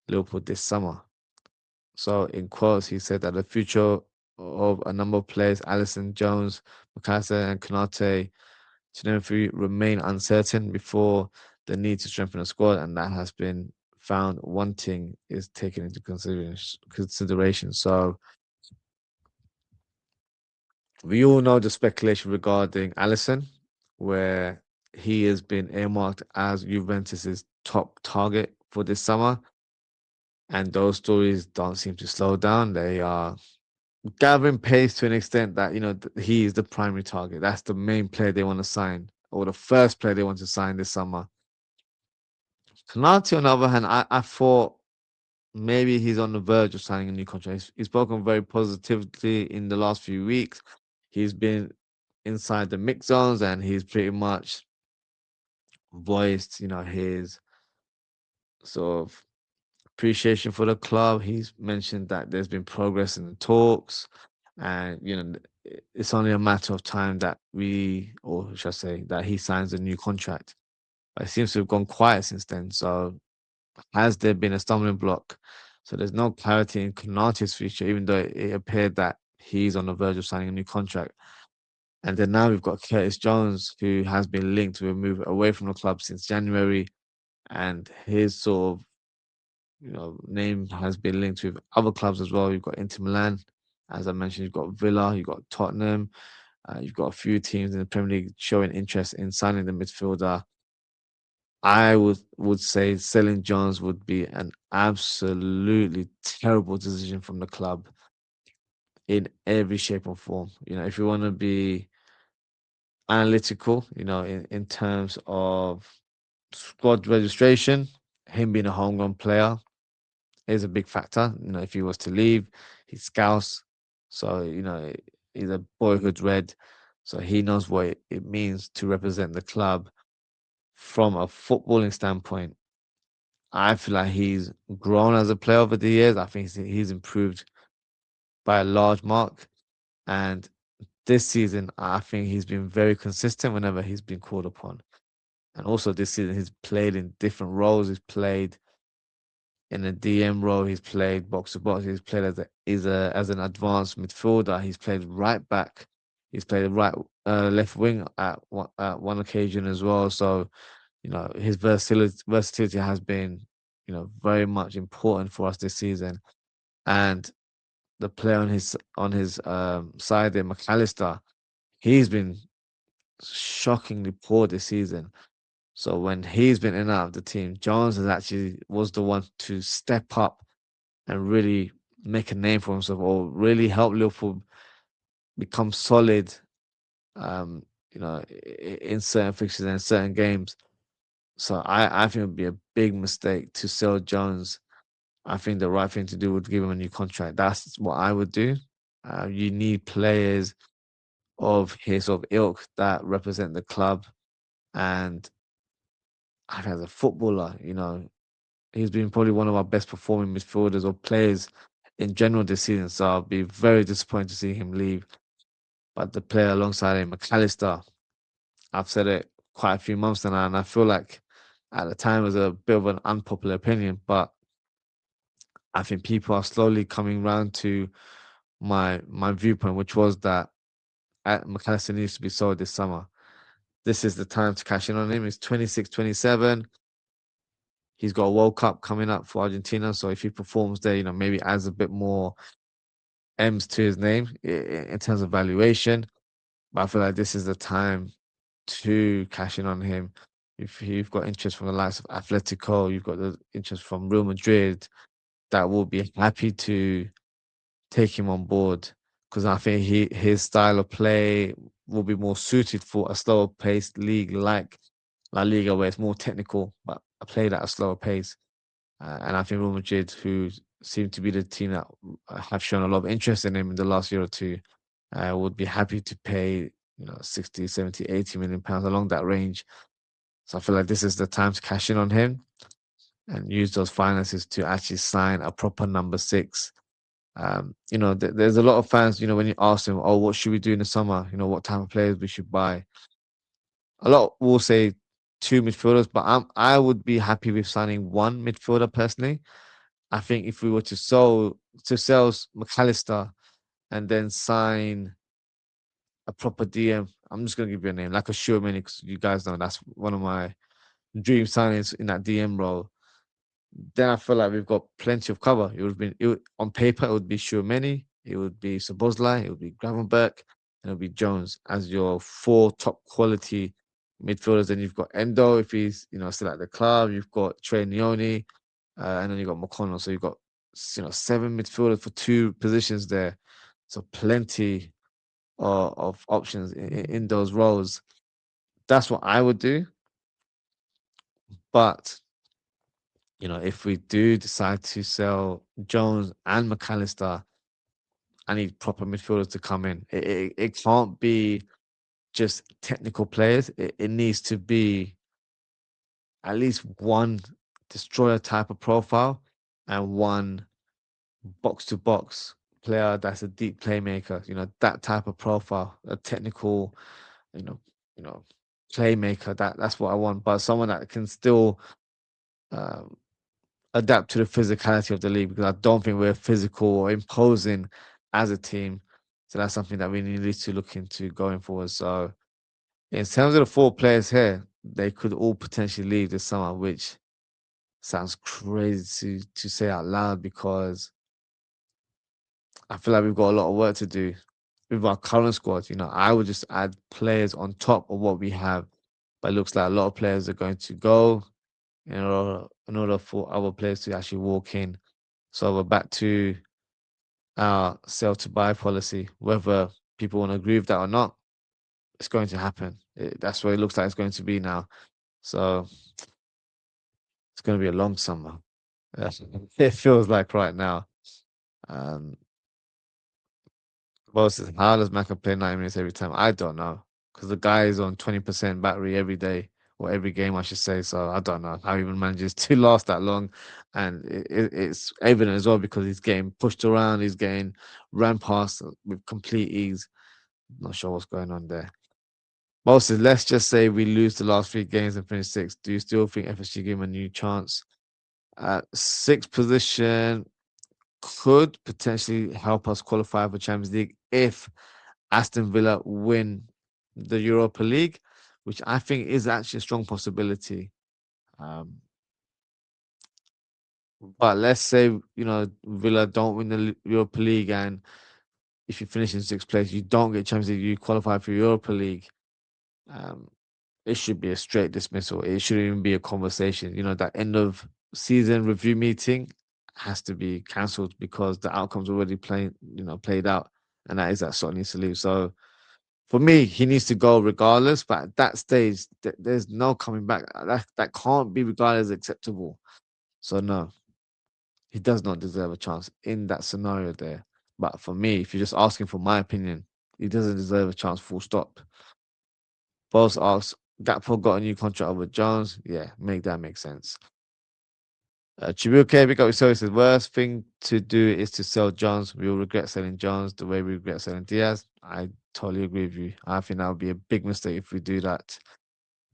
[SPEAKER 1] Liverpool this summer. So, in quotes, he said that the future of a number of players, Allison, Jones, McAllister, and Konate, to name a few, remain uncertain before the need to strengthen the squad, and that has been found wanting is taken into consideration. So, we all know the speculation regarding Allison, where he has been earmarked as Juventus's top target for this summer. And those stories don't seem to slow down. They are gathering pace to an extent that, he is the primary target. That's the main player they want to sign, or the first player they want to sign this summer. Konate, on the other hand, I thought maybe he's on the verge of signing a new contract. He's spoken very positively in the last few weeks. He's been inside the mix zones and he's pretty much voiced, his sort of appreciation for the club. He's mentioned that there's been progress in the talks, and it's only a matter of time that or should I say, that he signs a new contract. But it seems to have gone quiet since then. So has there been a stumbling block? So there's no clarity in Konate's future, even though it appeared that he's on the verge of signing a new contract. And then now we've got Curtis Jones, who has been linked to a move away from the club since January, and his sort of name has been linked with other clubs as well. You've got Inter Milan, as I mentioned. You've got Villa, you've got Tottenham. You've got a few teams in the Premier League showing interest in signing the midfielder. I would say selling Jones would be an absolutely terrible decision from the club in every shape or form. If you want to be analytical, in terms of squad registration, him being a homegrown player is a big factor. If he was to leave, he's Scouse. So, he's a boyhood red. So he knows what it means to represent the club. From a footballing standpoint, I feel like he's grown as a player over the years. I think he's improved by a large mark. And this season, I think he's been very consistent whenever he's been called upon. And also this season, he's played in different roles. He's played in a DM role. He's played box to box. He's played as an advanced midfielder. He's played right back. He's played left wing at one occasion as well. So his versatility has been very much important for us this season. And the player on his side there, McAllister, he's been shockingly poor this season. So when he's been in and out of the team, Jones has actually was the one to step up and really make a name for himself, or really help Liverpool become solid. In certain fixtures and certain games. So I think it would be a big mistake to sell Jones. I think the right thing to do would give him a new contract. That's what I would do. You need players of his sort of ilk that represent the club. And I think as a footballer, he's been probably one of our best performing midfielders or players in general this season. So I'll be very disappointed to see him leave. But the player alongside him, McAllister, I've said it quite a few months now, and I feel like at the time it was a bit of an unpopular opinion, but I think people are slowly coming round to my viewpoint, which was that McAllister needs to be sold this summer. This is the time to cash in on him. He's 26, 27. He's got a World Cup coming up for Argentina. So if he performs there, maybe adds a bit more M's to his name in terms of valuation. But I feel like this is the time to cash in on him. If you've got interest from the likes of Atletico, you've got the interest from Real Madrid that will be happy to take him on board, because I think his style of play will be more suited for a slower paced league like La Liga, where it's more technical, but played at a slower pace. And I think Real Madrid, who seem to be the team that have shown a lot of interest in him in the last year or two, would be happy to pay 60, 70, 80 million pounds along that range. So I feel like this is the time to cash in on him and use those finances to actually sign a proper number six. There's a lot of fans, when you ask them, oh, what should we do in the summer? What type of players we should buy? A lot will say two midfielders, but I would be happy with signing one midfielder personally. I think if we were to sell McAllister and then sign a proper DM, I'm just gonna give you a name, like a Sherman, because you guys know that's one of my dream signings in that DM role. Then I feel like we've got plenty of cover. On paper, it would be Schumanni, it would be Sabozlai, it would be Gravenberch, and it would be Jones as your four top quality midfielders. Then you've got Endo if he's still at the club. You've got Trey Nioni, and then you've got McConnell. So you've got seven midfielders for two positions there. So plenty of options in those roles. That's what I would do. But if we do decide to sell Jones and McAllister, I need proper midfielders to come in. It can't be just technical players. It needs to be at least one destroyer type of profile and one box to box player that's a deep playmaker. That type of profile, a technical, you know, you know, playmaker. That's what I want. But someone that can still um, adapt to the physicality of the league, because I don't think we're physical or imposing as a team. So that's something that we need to look into going forward. So in terms of the four players here, they could all potentially leave this summer, which sounds crazy to say out loud, because I feel like we've got a lot of work to do with our current squad. I would just add players on top of what we have, but it looks like a lot of players are going to go in order for other players to actually walk in. So we're back to our sell to buy policy. Whether people want to agree with that or not, it's going to happen. That's what it looks like it's going to be now. So it's going to be a long summer. It feels like right now. Um, how does Maka play 90 minutes every time? I don't know, because the guy is on 20% battery every day or every game, I should say. So I don't know how he even manages to last that long. And it's evident as well because he's getting pushed around, he's getting ran past with complete ease. Not sure what's going on there. Moses, let's just say we lose the last three games and finish sixth. Do you still think FSG give him a new chance? Sixth position could potentially help us qualify for Champions League if Aston Villa win the Europa League, which I think is actually a strong possibility. Um, but let's say Villa don't win the Europa League, and if you finish in sixth place, you don't get Champions League, you qualify for Europa League. Um, it should be a straight dismissal. It shouldn't even be a conversation. That end of season review meeting has to be cancelled because the outcome's already played out, and that is that Sot needs to leave. So for me, he needs to go regardless. But at that stage, there's no coming back. That can't be regarded as acceptable. So no, he does not deserve a chance in that scenario there. But for me, if you're just asking for my opinion, he doesn't deserve a chance. Full stop. Both asks, Gakpo got a new contract with Jones. Yeah, make that make sense. Chibuke, big up yourself. Says worst thing to do is to sell Jones. We will regret selling Jones the way we regret selling Diaz. I totally agree with you. I think that would be a big mistake if we do that.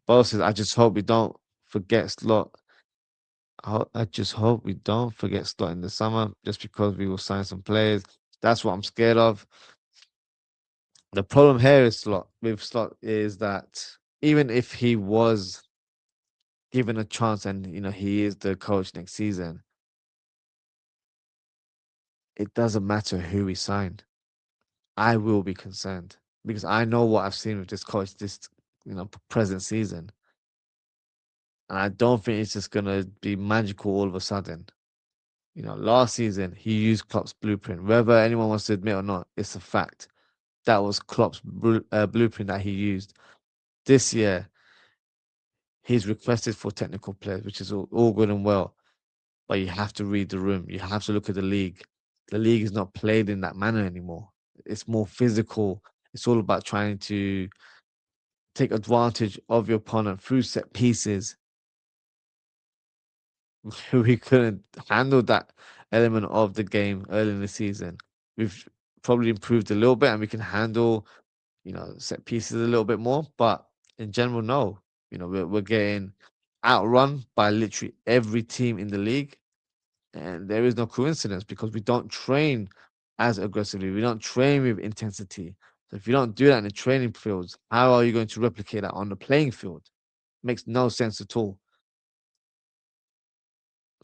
[SPEAKER 1] Both says, I just hope we don't forget Slot. I just hope we don't forget Slot in the summer just because we will sign some players. That's what I'm scared of. The problem here is Slot is that even if he was given a chance and he is the coach next season, it doesn't matter who we signed. I will be concerned because I know what I've seen with this coach this present season, and I don't think it's just gonna be magical all of a sudden. Last season he used Klopp's blueprint. Whether anyone wants to admit or not, it's a fact. That was Klopp's blueprint that he used. This year, he's requested for technical players, which is all good and well. But you have to read the room. You have to look at the league. The league is not played in that manner anymore. It's more physical. It's all about trying to take advantage of your opponent through set pieces. We couldn't handle that element of the game early in the season. We've probably improved a little bit and we can handle, set pieces a little bit more. But in general, no. We're getting outrun by literally every team in the league. And there is no coincidence because we don't train as aggressively. We don't train with intensity. So if you don't do that in the training fields, how are you going to replicate that on the playing field? Makes no sense at all.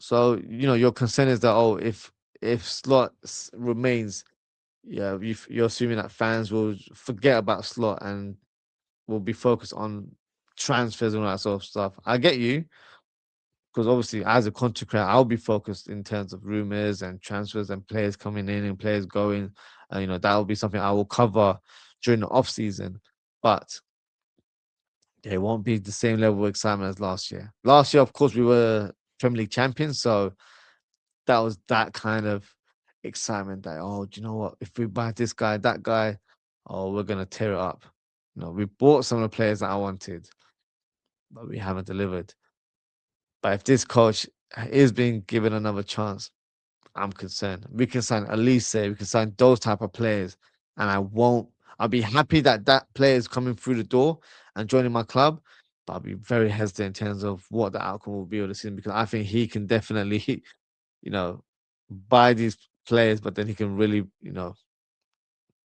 [SPEAKER 1] So your concern is that if Slot remains, yeah, you're assuming that fans will forget about Slot and will be focused on transfers and all that sort of stuff. I get you because obviously as a content creator, I'll be focused in terms of rumors and transfers and players coming in and players going. And that will be something I will cover during the off season. But it won't be the same level of excitement as last year. Last year, of course, we were Premier League champions, so that was that kind of excitement that, oh, do you know what? If we buy this guy, that guy, oh, we're gonna tear it up. We bought some of the players that I wanted, but we haven't delivered. But if this coach is being given another chance, I'm concerned. We can sign Elise, we can sign those type of players, and I'll be happy that that player is coming through the door and joining my club, but I'll be very hesitant in terms of what the outcome will be of the season because I think he can definitely, you know, buy these players, but then he can really,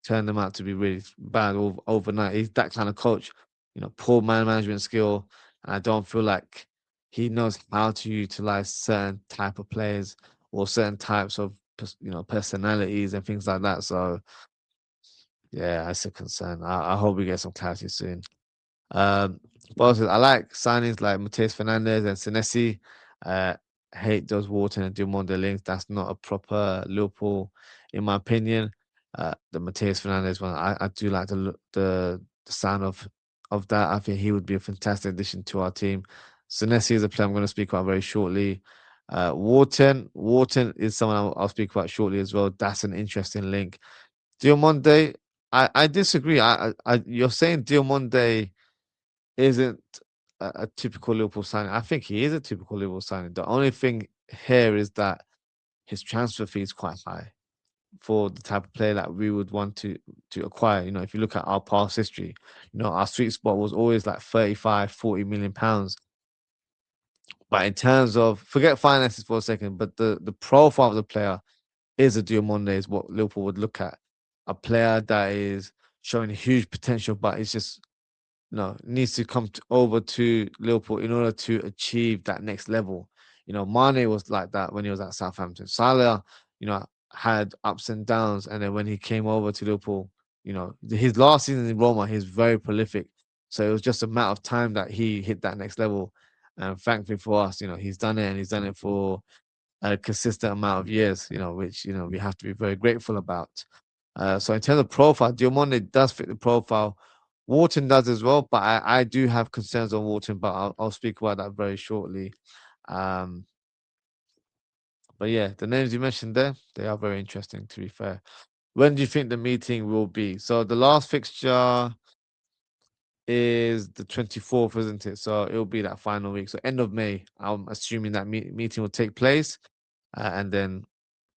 [SPEAKER 1] turn them out to be really bad overnight. He's that kind of coach, poor man management skill, and I don't feel like he knows how to utilize certain type of players or certain types of personalities and things like that. So yeah, that's a concern. I hope we get some clarity soon. Um, but also, I like signings like Mateus Fernandez and Senesi. Uh, hate those Wharton and Dumont links. That's not a proper Liverpool, in my opinion. The Mateus Fernandez one, I do like the sound of that. I think he would be a fantastic addition to our team. Senesi is a player I'm going to speak about very shortly. Wharton is someone I'll speak about shortly as well. That's an interesting link. Diomande, I disagree. You're saying Diomande isn't a typical Liverpool signing. I think he is a typical Liverpool signing. The only thing here is that his transfer fee is quite high for the type of player that we would want to acquire. You know, if you look at our past history, you know, our sweet spot was always like 35, 40 million pounds. But in terms of forget finances for a second, but the profile of the player is a Diamonde is what Liverpool would look at. A player that is showing huge potential, but it's just needs to come over to Liverpool in order to achieve that next level. You know, Mane was like that when he was at Southampton. Salah, had ups and downs, and then when he came over to Liverpool, his last season in Roma, he's very prolific. So it was just a matter of time that he hit that next level. And thankfully for us, he's done it, and he's done it for a consistent amount of years. Which we have to be very grateful about. So in terms of profile, Diomande does fit the profile. Wharton does as well, but I do have concerns on Wharton, but I'll speak about that very shortly. Um, but yeah, the names you mentioned there, they are very interesting, to be fair. When do you think the meeting will be? So the last fixture is the 24th, isn't it? So it'll be that final week. So end of May, I'm assuming that meeting will take place. And then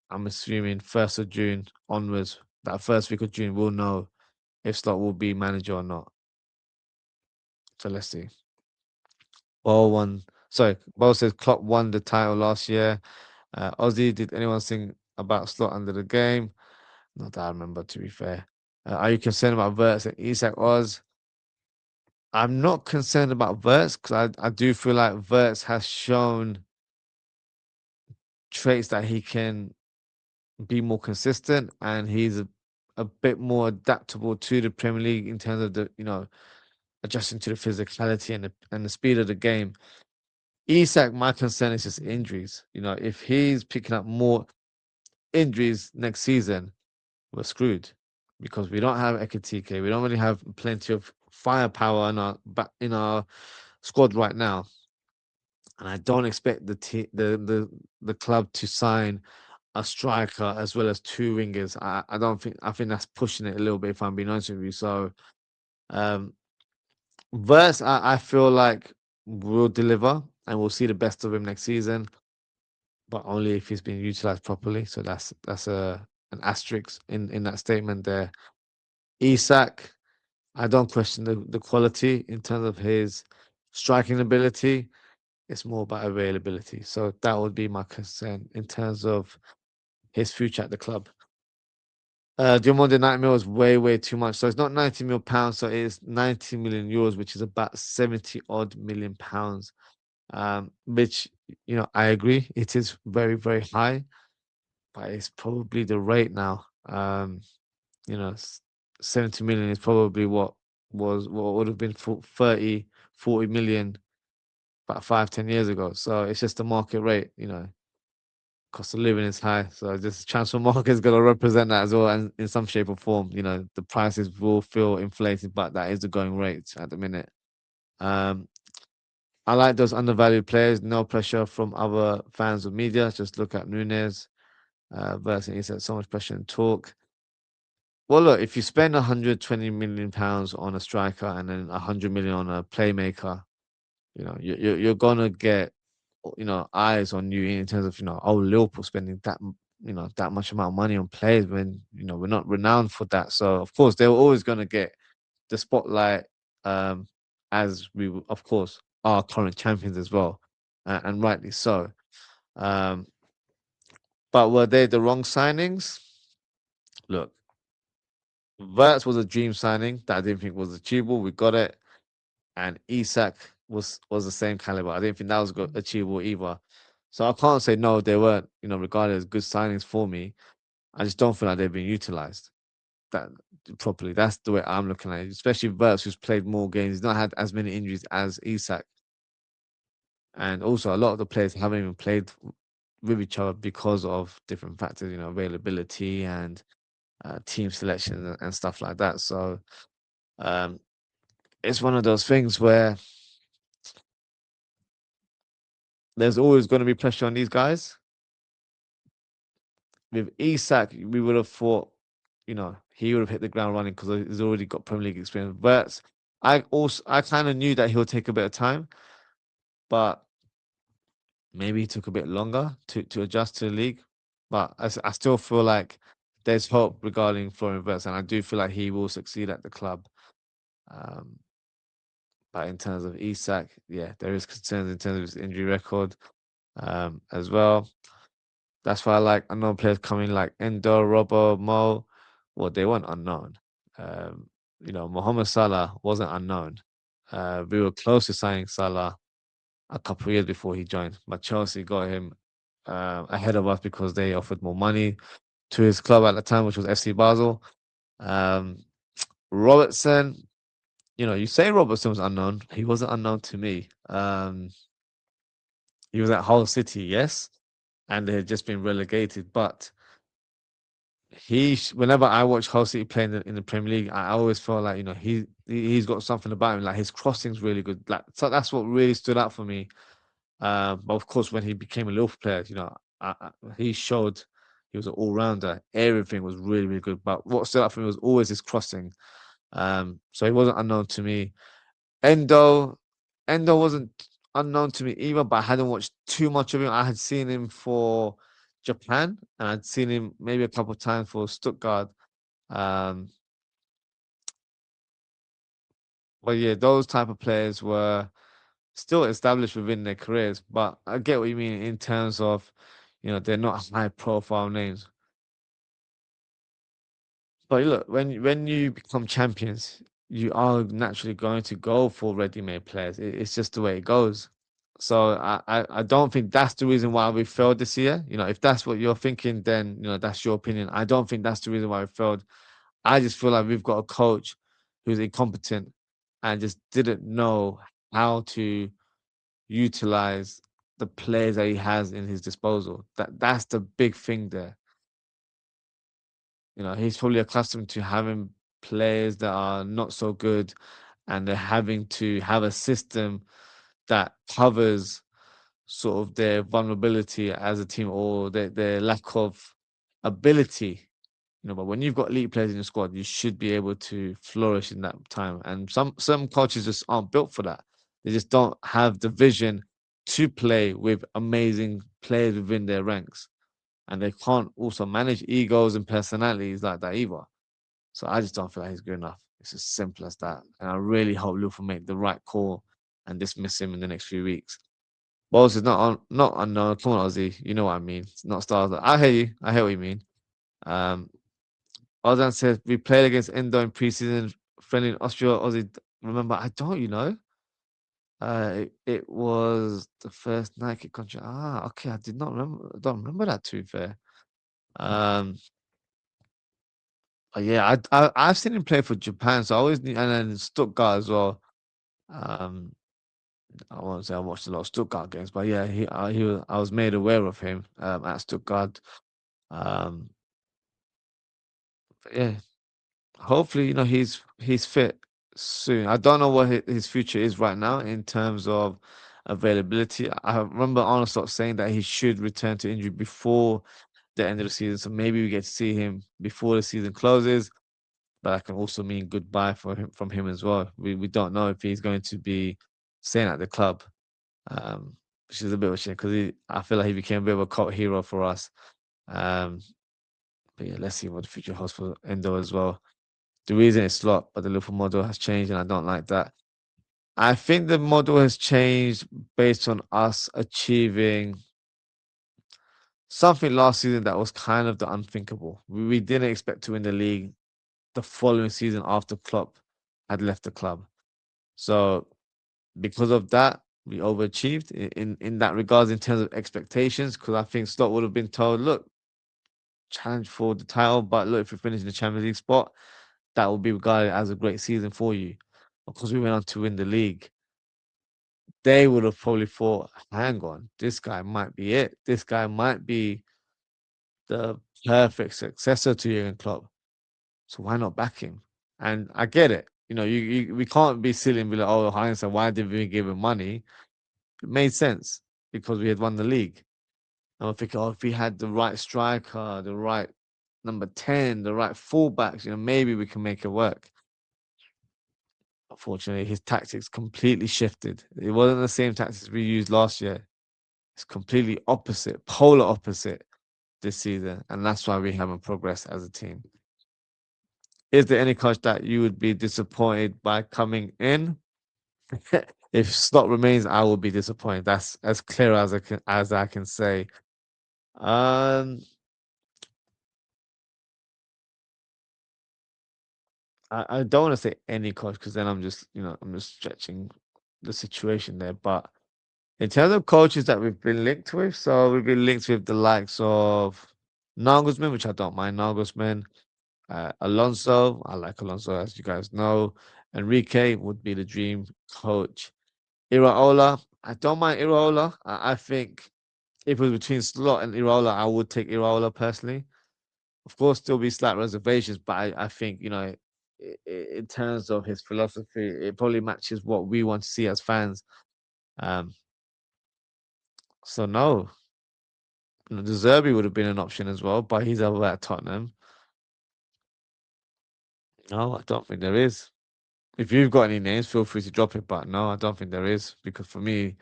[SPEAKER 1] I'm assuming 1st of June onwards, that first week of June, we'll know if Slot will be manager or not. So let's see. Bo says Klopp won the title last year. Ozzie, did anyone sing about Slot under the game? Not that I remember, to be fair. Are you concerned about Verts and Isak Oz? I'm not concerned about Verts because I do feel like Verts has shown traits that he can be more consistent and he's a bit more adaptable to the Premier League in terms of adjusting to the physicality and the speed of the game. Isak, my concern is just injuries. If he's picking up more injuries next season, we're screwed because we don't have Ekatike. We don't really have plenty of firepower in our squad right now, and I don't expect the club to sign a striker as well as two wingers. I don't think I think that's pushing it a little bit if I'm being honest with you. So um Verse I feel like will deliver and we'll see the best of him next season, but only if he's being utilized properly. So that's an asterisk in that statement there. Isak, I don't question the quality in terms of his striking ability. It's more about availability. So that would be my concern in terms of his future at the club. Diamond 90 mil is way, way too much. So it's not 90 mil pounds, so it is 90 million euros, which is about 70 odd million pounds. Which I agree, it is very, very high, but it's probably the rate now. You know, 70 million is probably what would have been for 30, 40 million about 5, 10 years ago. So it's just the market rate. Cost of living is high, so this transfer market is going to represent that as well, and in some shape or form, the prices will feel inflated, but that is the going rate at the minute. Um, I like those undervalued players. No pressure from other fans or media. Just look at Nunes versus he said so much pressure and talk. Well, look, if you spend 120 million pounds on a striker and then 100 million on a playmaker, you're gonna get eyes on you in terms of Liverpool spending that much amount of money on players when we're not renowned for that. So of course they're always gonna get the spotlight, as of course are current champions as well, and rightly so. Um, but were they the wrong signings? Look, Verts was a dream signing that I didn't think was achievable. We got it, and Isak was the same caliber. I didn't think that was achievable either. So I can't say no, they weren't, regarded as good signings for me. I just don't feel like they've been utilized that properly. That's the way I'm looking at it, especially Verts, who's played more games. He's not had as many injuries as Isak. And also, a lot of the players haven't even played with each other because of different factors, availability and team selection and stuff like that. So um, it's one of those things where there's always going to be pressure on these guys. With Isak, we would have thought, he would have hit the ground running because he's already got Premier League experience. But I kind of knew that he'll take a bit of time, but maybe he took a bit longer to adjust to the league, but I still feel like there's hope regarding Florian Wirtz, and I do feel like he will succeed at the club. Um, but in terms of Isak, yeah, there is concerns in terms of his injury record as well. That's why I like unknown players coming like Endo, Robbo, Mo. Well, they weren't unknown. Um, Mohamed Salah wasn't unknown. We were close to signing Salah a couple of years before he joined, but Chelsea got him ahead of us because they offered more money to his club at the time, which was FC Basel. Um, Robertson, you say Robertson was unknown. He wasn't unknown to me. He was at Hull City, yes, and they had just been relegated. But whenever I watch Hull City play in the Premier League, I always feel like he's got something about him. Like his crossing's really good. Like so that's what really stood out for me. But of course, when he became a Liverpool player, he showed he was an all rounder. Everything was really really good. But what stood out for me was always his crossing. So he wasn't unknown to me. Endo, Endo wasn't unknown to me either, but I hadn't watched too much of him. I had seen him for Japan, and I'd seen him maybe a couple of times for Stuttgart. Um, but yeah, those type of players were still established within their careers. But I get what you mean in terms of, they're not high profile names. But look, when you become champions, you are naturally going to go for ready-made players. It's just the way it goes. So I don't think that's the reason why we failed this year. If that's what you're thinking, then that's your opinion. I don't think that's the reason why we failed. I just feel like we've got a coach who's incompetent and just didn't know how to utilize the players that he has in his disposal. That's the big thing there. He's probably accustomed to having players that are not so good, and they're having to have a system that covers sort of their vulnerability as a team or their lack of ability. But when you've got elite players in your squad, you should be able to flourish in that time. And some coaches just aren't built for that. They just don't have the vision to play with amazing players within their ranks, and they can't also manage egos and personalities like that either. So I just don't feel like he's good enough. It's as simple as that. And I really hope Liverpool make the right call and dismiss him in the next few weeks. Balls is not unknown. Come on, Ozzy. You know what I mean. It's not stars. I hear you. I hear what you mean. Um, Ozan says we played against Endo in preseason friendly in Austria. Ozzy, remember? I don't. It was the first Nike contract. Okay. I did not remember. I don't remember that. To be fair. Um, but yeah, I've seen him play for Japan, so I always need, and then Stuttgart as well. Um, I won't say I watched a lot of Stuttgart games, but yeah, I was made aware of him at Stuttgart. Um, but yeah, hopefully, he's fit soon. I don't know what his future is right now in terms of availability. I remember Arnold Slot saying that he should return to injury before the end of the season, so maybe we get to see him before the season closes. But that can also mean goodbye for him from him as well. We don't know if he's going to be staying at the club, which is a bit of a shame because I feel like he became a bit of a cult hero for us. Um, but yeah, let's see what the future holds for Endo as well. The reason it's slot, but the Liverpool model has changed, and I don't like that. I think the model has changed based on us achieving something last season that was kind of the unthinkable. We didn't expect to win the league the following season after Klopp had left the club. So because of that, we overachieved in that regards in terms of expectations. Because I think Slot would have been told, look, challenge for the title, but look, if you finish in the Champions League spot, that will be regarded as a great season for you. Because we went on to win the league, they would have probably thought, hang on, this guy might be it. This guy might be the perfect successor to Jurgen Klopp. So why not back him? And I get it. We can't be silly and be like, oh, hindsight, why did we give him money? It made sense because we had won the league. And I'm thinking, oh, if we had the right striker, the right number 10, the right fullbacks, maybe we can make it work. Unfortunately, his tactics completely shifted. It wasn't the same tactics we used last year. It's completely opposite, polar opposite this season, and that's why we haven't progressed as a team. Is there any coach that you would be disappointed by coming in? If Slot remains, I will be disappointed. That's as clear as I can say. Um, I don't want to say any coach because then I'm just stretching the situation there. But in terms of coaches that we've been linked with, so we've been linked with the likes of Nagelsmann, which I don't mind Nagelsmann. Alonso, I like Alonso, as you guys know. Enrique would be the dream coach. Iraola, I don't mind Iraola. I think if it was between Slot and Iraola, I would take Iraola personally. Of course, still be slight reservations, but I think in terms of his philosophy, it probably matches what we want to see as fans. Um, so no, the Zerbi would have been an option as well, but he's over at Tottenham. No, I don't think there is. If you've got any names, feel free to drop it. But no, I don't think there is because for me,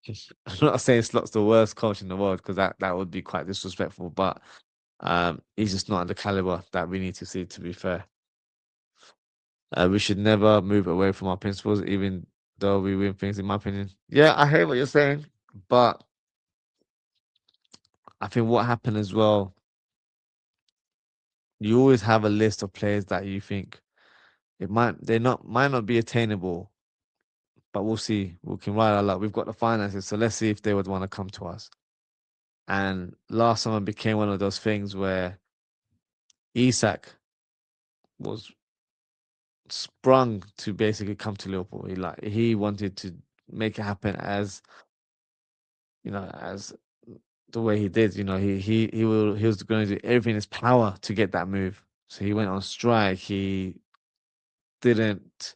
[SPEAKER 1] I'm not saying Slot's the worst coach in the world because that would be quite disrespectful. But he's just not at the caliber that we need to see. To be fair, we should never move away from our principles, even though we win things. In my opinion, yeah, I hear what you're saying, but I think what happened as well, you always have a list of players that you think might not be attainable, but we'll see. We can ride our luck. We've got the finances, so let's see if they would want to come to us. And last summer became one of those things where Isak was sprung to basically come to Liverpool. He wanted to make it happen as the way he did. He was going to do everything in his power to get that move. So he went on strike. He didn't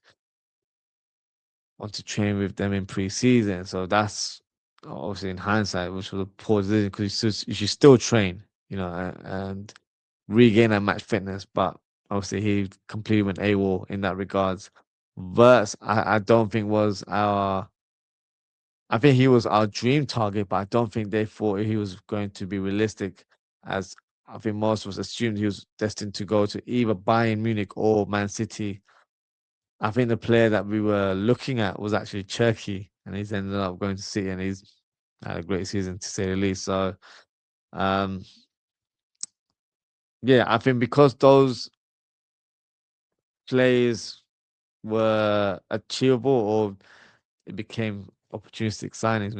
[SPEAKER 1] want to train with them in pre-season. So that's obviously in hindsight, which was a poor decision because you should still train, and regain that match fitness. But obviously he completely went AWOL in that regards. Verts, I don't think was our. I think he was our dream target, but I don't think they thought he was going to be realistic. As I think most of us assumed he was destined to go to either Bayern Munich or Man City. I think the player that we were looking at was actually Cherky, and he's ended up going to City, and he's had a great season to say the least. So, um, yeah, I think because those plays were achievable, or it became opportunistic signings,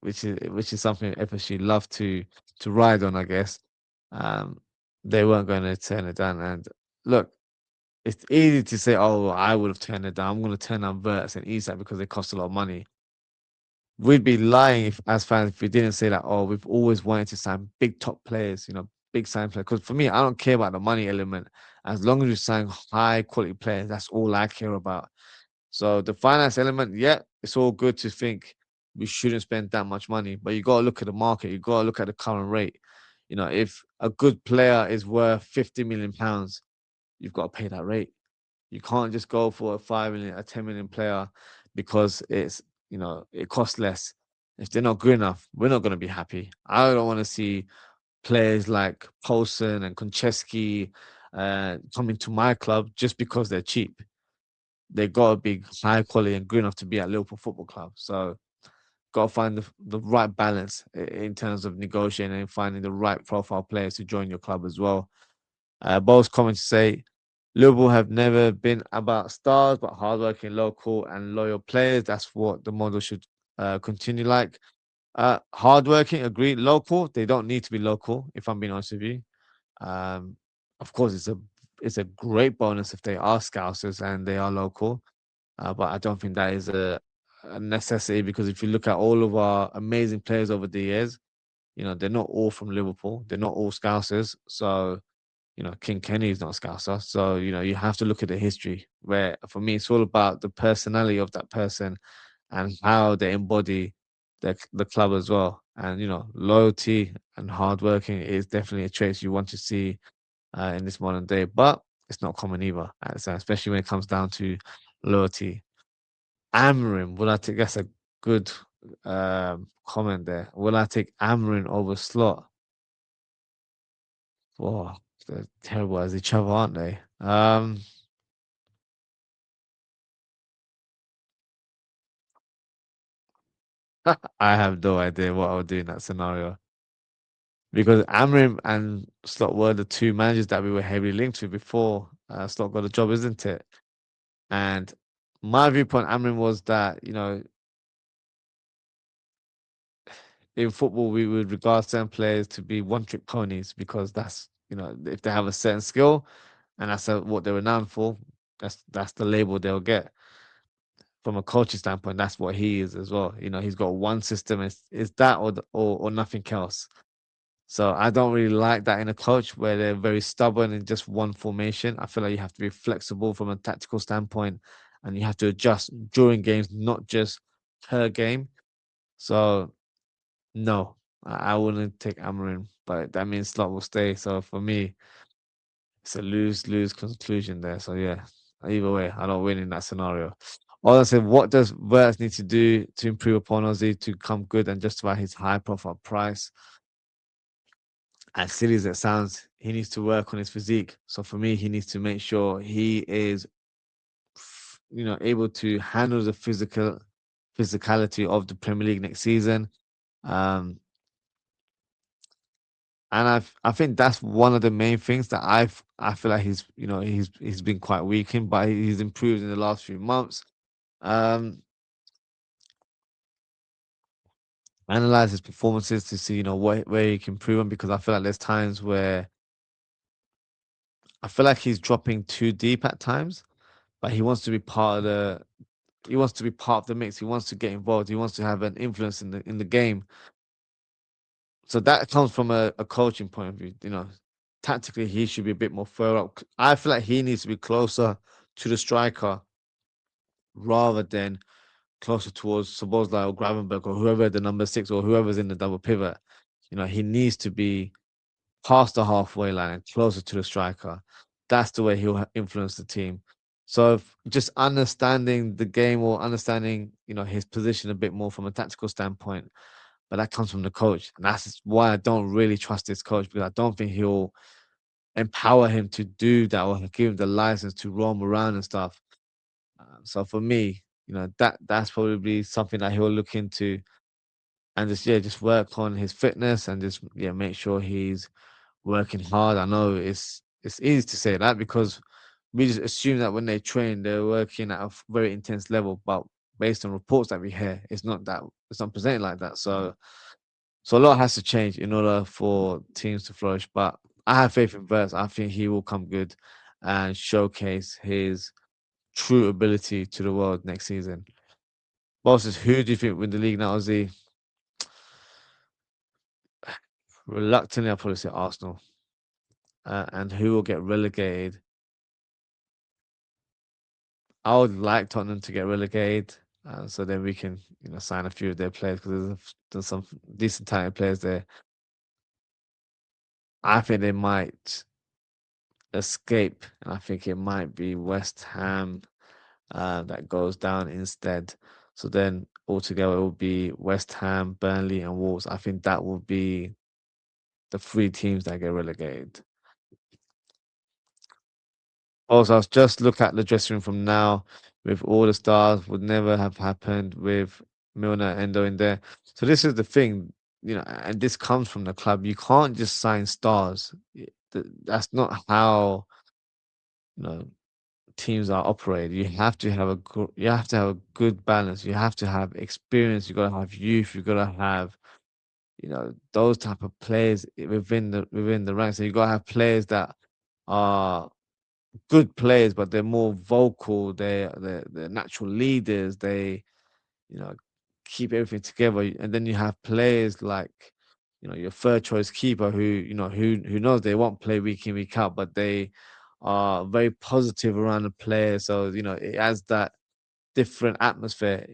[SPEAKER 1] which is something FSG love to ride on, I guess. Um, they weren't going to turn it down. And look, it's easy to say, "Oh, I would have turned it down. I'm going to turn down Verts and Isak because they cost a lot of money." We'd be lying as fans if we didn't say that. Oh, we've always wanted to sign big top players, big sign players. Because for me, I don't care about the money element. As long as we sign high quality players, that's all I care about. So the finance element, yeah, it's all good to think we shouldn't spend that much money, but you got to look at the market. You got to look at the current rate. If a good player is worth £50 million, you've got to pay that rate. You can't just go for a 5 million, a 10 million player because it costs less. If they're not good enough, we're not going to be happy. I don't want to see players like Paulson and Konchesky coming to my club just because they're cheap. They got to be high quality and good enough to be at Liverpool Football Club. So got to find the right balance in terms of negotiating and finding the right profile players to join your club as well. Both comments say Liverpool have never been about stars, but hardworking, local, and loyal players. That's what the model should continue like. Hardworking, agree. Local, they don't need to be local. If I'm being honest with you, um, of course, it's a great bonus if they are Scousers and they are local. But I don't think that is a necessity because if you look at all of our amazing players over the years, they're not all from Liverpool. They're not all Scousers. So, King Kenny is not a Scouser. So, you have to look at the history where for me, it's all about the personality of that person and how they embody the club as well. And, loyalty and hardworking is definitely a trait you want to see in this modern day, but it's not common either, especially when it comes down to loyalty. Amarim, well, I think that's a good comment there. Will I take Amarin over Slot? Whoa, they're terrible as each other, aren't they? I have no idea what I would do in that scenario because Amrim and Slot were the two managers that we were heavily linked to before Slot got a job, isn't it? And my viewpoint, Amrim, was that in football we would regard certain players to be one-trick ponies because that's if they have a certain skill and that's what they're renowned for, that's the label they'll get. From a coaching standpoint, that's what he is as well. He's got one system. Is that or nothing else. So I don't really like that in a coach where they're very stubborn in just one formation. I feel like you have to be flexible from a tactical standpoint, and you have to adjust during games, not just per game. So no, I wouldn't take Amarin, but that means Slot will stay. So for me, it's a lose-lose conclusion there. So yeah, either way, I don't win in that scenario. All I said, what does Verts need to do to improve upon Ozzy to come good and justify his high-profile price? As silly as it sounds, he needs to work on his physique. So for me, he needs to make sure he is, able to handle the physicality of the Premier League next season. Um, and I think that's one of the main things that I feel like he's been quite weak in, but he's improved in the last few months. Um, analyze his performances to see where he can improve on because I feel like there's times where I feel like he's dropping too deep at times, but he wants to be part of the mix. He wants to get involved. He wants to have an influence in the game. So that comes from a coaching point of view. Tactically he should be a bit more further up. I feel like he needs to be closer to the striker rather than closer towards Szoboszlai or Gravenberg or whoever the number 6 or whoever's in the double pivot. He needs to be past the halfway line and closer to the striker. That's the way he'll influence the team. So just understanding the game or understanding, his position a bit more from a tactical standpoint, but that comes from the coach. And that's why I don't really trust this coach because I don't think he'll empower him to do that or give him the license to roam around and stuff. So for me, that's probably something that he'll look into and just work on his fitness and just make sure he's working hard. I know it's easy to say that because we just assume that when they train, they're working at a very intense level. But based on reports that we hear, it's not presented like that. So a lot has to change in order for teams to flourish. But I have faith in Verts. I think he will come good and showcase his true ability to the world next season. Bosses, who do you think win the league now, Ozzy? Reluctantly, I'll probably say Arsenal. And who will get relegated? I would like Tottenham to get relegated, so then we can, sign a few of their players because there's some decent talented players there. I think they might escape, and I think it might be West Ham that goes down instead. So then altogether it will be West Ham, Burnley, and Wolves. I think that will be the three teams that get relegated. Also, I was just look at the dressing room from now with all the stars would never have happened with Milner and Endo in there. So this is the thing, and this comes from the club. You can't just sign stars. That's not how you know teams are operated. You have to have a good balance. You have to have experience. You got to have youth. You got to have those type of players within the ranks. So you got to have players that are good players, but they're more vocal. They're natural leaders. They you know keep everything together. And then you have players like your third choice keeper who knows they won't play week in week out, but they are very positive around the player. So it adds that different atmosphere.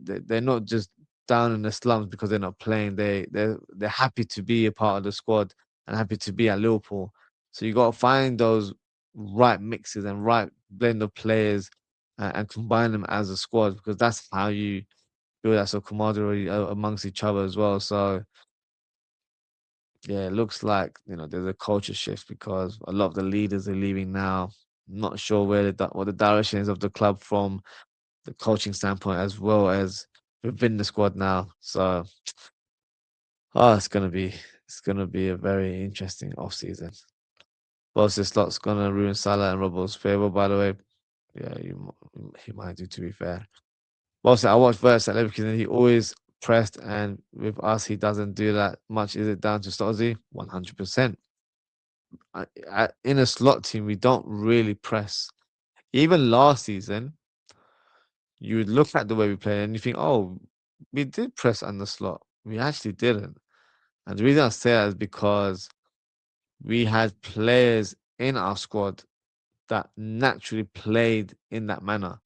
[SPEAKER 1] They're not just down in the slums because they're not playing. They're happy to be a part of the squad and happy to be at Liverpool. So you got to find those right mixes and right blend of players and combine them as a squad because that's how you build that sort of camaraderie amongst each other as well. So yeah, it looks like there's a culture shift because a lot of the leaders are leaving now. Not sure what the direction is of the club from the coaching standpoint as well as within the squad now. So it's gonna be a very interesting off season. Both this lot's gonna ruin Salah and Robo's favour, by the way. Yeah, he might do, to be fair. Mostly, I watched Verts at Leverkusen. He always pressed, and with us, he doesn't do that much. Is it down to Stozzi? 100%. In a slot team, we don't really press. Even last season, you would look at the way we play and you think, oh, we did press on the slot. We actually didn't. And the reason I say that is because we had players in our squad that naturally played in that manner.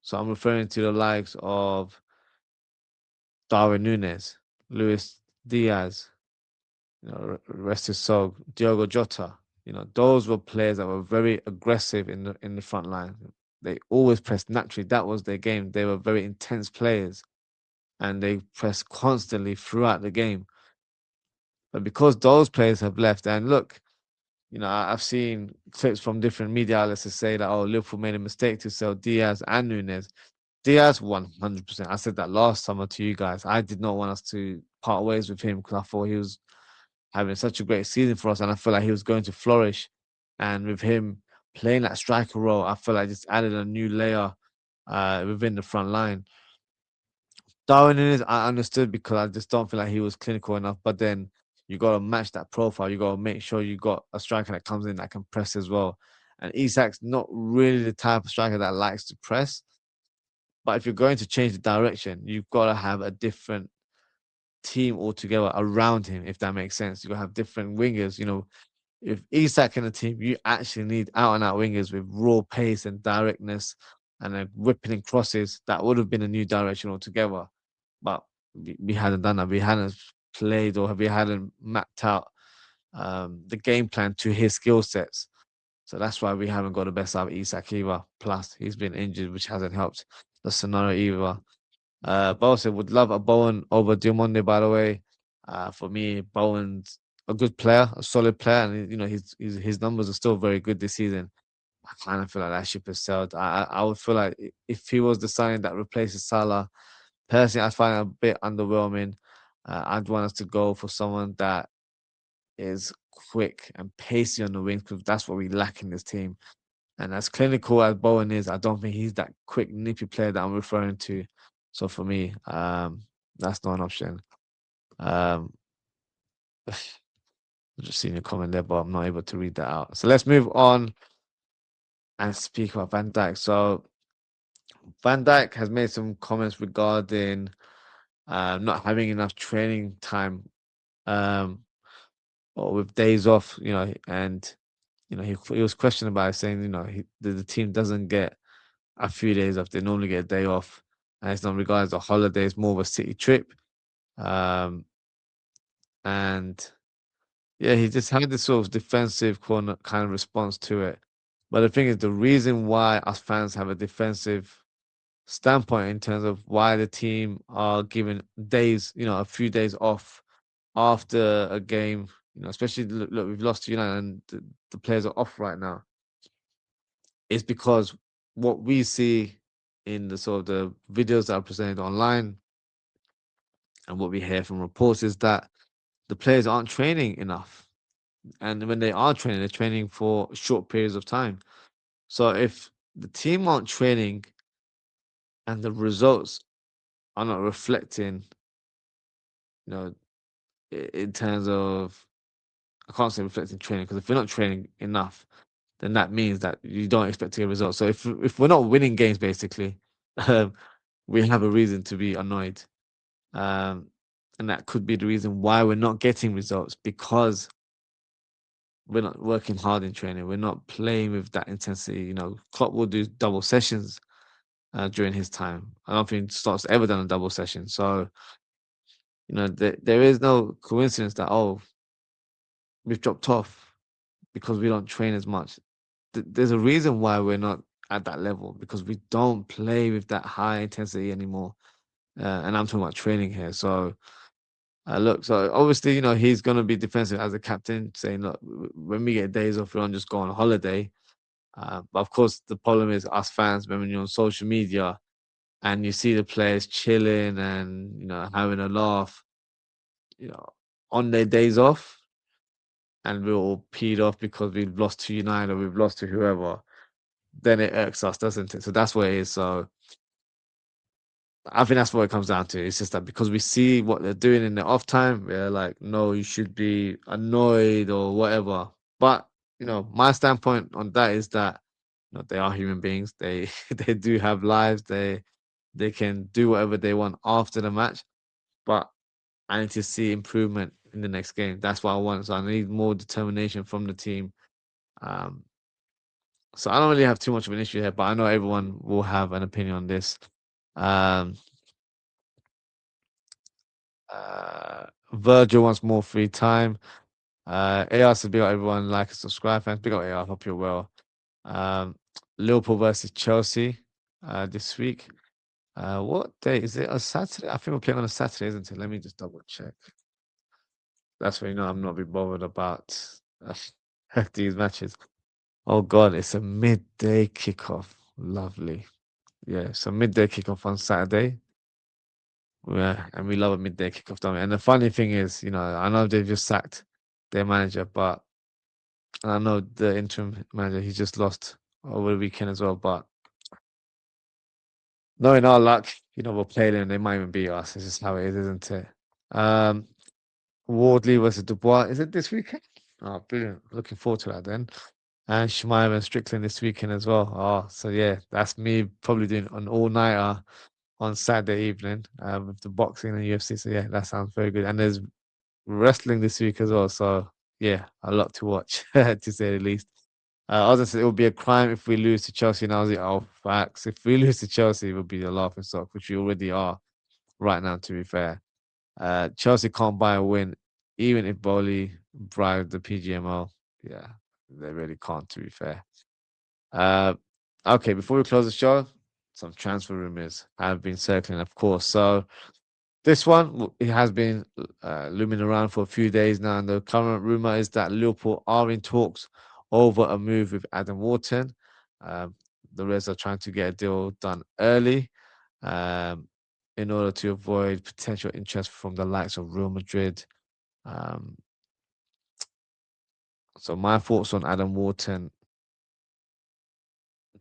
[SPEAKER 1] So I'm referring to the likes of Darwin Nunes, Luis Diaz, rest his soul, Diogo Jota. Those were players that were very aggressive in the front line. They always pressed naturally. That was their game. They were very intense players, and they pressed constantly throughout the game. But because those players have left, and look, I've seen clips from different media outlets to say that, oh, Liverpool made a mistake to sell Diaz and Nunes. Diaz, 100%. I said that last summer to you guys. I did not want us to part ways with him because I thought he was having such a great season for us, and I feel like he was going to flourish. And with him playing that striker role, I feel like just added a new layer within the front line. Darwin Nunes, I understood because I just don't feel like he was clinical enough. But then you got to match that profile. You got to make sure you got a striker that comes in that can press as well. And Isak's not really the type of striker that likes to press. But if you're going to change the direction, you've got to have a different team altogether around him, if that makes sense. You got to have different wingers. If Isak in the team, you actually need out and out wingers with raw pace and directness and then whipping in crosses. That would have been a new direction altogether. But we hadn't done that. We hadn't played or we hadn't mapped out the game plan to his skill sets. So that's why we haven't got the best out of Isak either. Plus, he's been injured, which hasn't helped the scenario either. But also would love a Bowen over Diamonde, by the way. For me, Bowen's a good player, a solid player, and his numbers are still very good this season. I kind of feel like that ship has sailed. I would feel like if he was the signing that replaces Salah, personally, I find it a bit underwhelming. I'd want us to go for someone that is quick and pacey on the wings because that's what we lack in this team. And as clinical as Bowen is, I don't think he's that quick, nippy player that I'm referring to. So for me, that's not an option. Um, I've just seen your comment there, but I'm not able to read that out. So let's move on and speak about Van Dijk. So Van Dijk has made some comments regarding not having enough training time um, or with days off, and he was questioned about it, saying, the team doesn't get a few days off. They normally get a day off, and it's not regarded as a holiday. It's more of a city trip. Um, and yeah, he just had this sort of defensive corner kind of response to it. But the thing is, the reason why us fans have a defensive standpoint in terms of why the team are given days, a few days off after a game, especially look, we've lost to United and the players are off right now, is because what we see in the sort of the videos that are presented online and what we hear from reports is that the players aren't training enough. And when they are training, they're training for short periods of time. So if the team aren't training and the results are not reflecting, you know, in terms of, I can't say reflecting training because if you're not training enough, then that means that you don't expect to get results. So if we're not winning games, basically, um, we have a reason to be annoyed, um, and that could be the reason why we're not getting results because we're not working hard in training. We're not playing with that intensity. Klopp will do double sessions during his time. I don't think Stott's ever done a double session. So, there is no coincidence that, oh, we've dropped off because we don't train as much. There's a reason why we're not at that level because we don't play with that high intensity anymore. and I'm talking about training here. So look, so obviously, he's going to be defensive as a captain, saying, look, when we get days off, we don't just go on holiday. But of course, the problem is us fans, when you're on social media and you see the players chilling and, having a laugh, you know, on their days off, and we're all peed off because we've lost to United or we've lost to whoever, then it irks us, doesn't it? So that's what it is. So I think that's what it comes down to. It's just that because we see what they're doing in their off time, we're like, no, you should be annoyed or whatever. But my standpoint on that is that they are human beings. They they do have lives. They can do whatever they want after the match. But I need to see improvement in the next game. That's what I want. So I need more determination from the team. Um, so I don't really have too much of an issue here, but I know everyone will have an opinion on this. Um, Virgil wants more free time. AR says, big up everyone, like and subscribe, fans. Big up AR, hope you're well. Um, Liverpool versus Chelsea this week. What day is it? A Saturday? I think we're playing on a Saturday, isn't it? Let me just double check. That's when I'm not be bothered about uh, these matches. Oh God, it's a midday kickoff. Lovely. Yeah, it's a midday kickoff on Saturday. Yeah, and we love a midday kickoff, don't we? And the funny thing is, I know they've just sacked their manager, but I know the interim manager, he just lost over the weekend as well. But knowing our luck, we'll play them. They might even beat us. It's just how it is, isn't it? Um, Wardley versus Dubois. Is it this weekend? Oh, brilliant. Looking forward to that then. And Shemaev and Strickland this weekend as well. Oh, so yeah, that's me probably doing an all-nighter on Saturday evening with the boxing and UFC. So yeah, that sounds very good. And there's wrestling this week as well. So yeah, a lot to watch to say the least. I was gonna say it would be a crime if we lose to Chelsea. And I was like, oh, facts. If we lose to Chelsea, it would be the laughing stock, which we already are right now, to be fair. Chelsea can't buy a win, even if Bowley bribed the PGMO. Yeah, they really can't, to be fair. Uh, okay, before we close the show, some transfer rumors have been circling, of course. So this one, it has been looming around for a few days now, and the current rumor is that Liverpool are in talks over a move with Adam Wharton. Um, the Reds are trying to get a deal done early um, in order to avoid potential interest from the likes of Real Madrid. Um, so my thoughts on Adam Wharton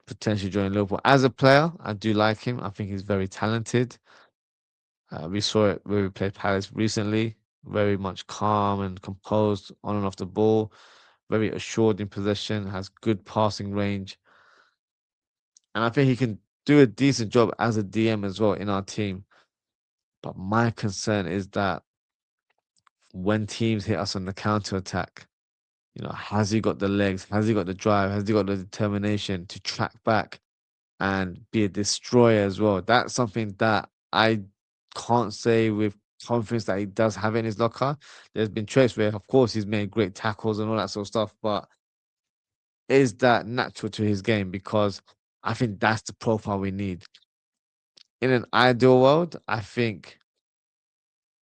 [SPEAKER 1] potentially joining Liverpool as a player, I do like him. I think he's very talented. We saw it when we played Palace recently. Very much calm and composed on and off the ball. Very assured in possession. Has good passing range, and I think he can do a decent job as a DM as well in our team. But my concern is that when teams hit us on the counter attack, has he got the legs? Has he got the drive? Has he got the determination to track back and be a destroyer as well? That's something that I can't say with confidence that he does have it in his locker. There's been traits where, of course, he's made great tackles and all that sort of stuff, but is that natural to his game? Because I think that's the profile we need. In an ideal world, I think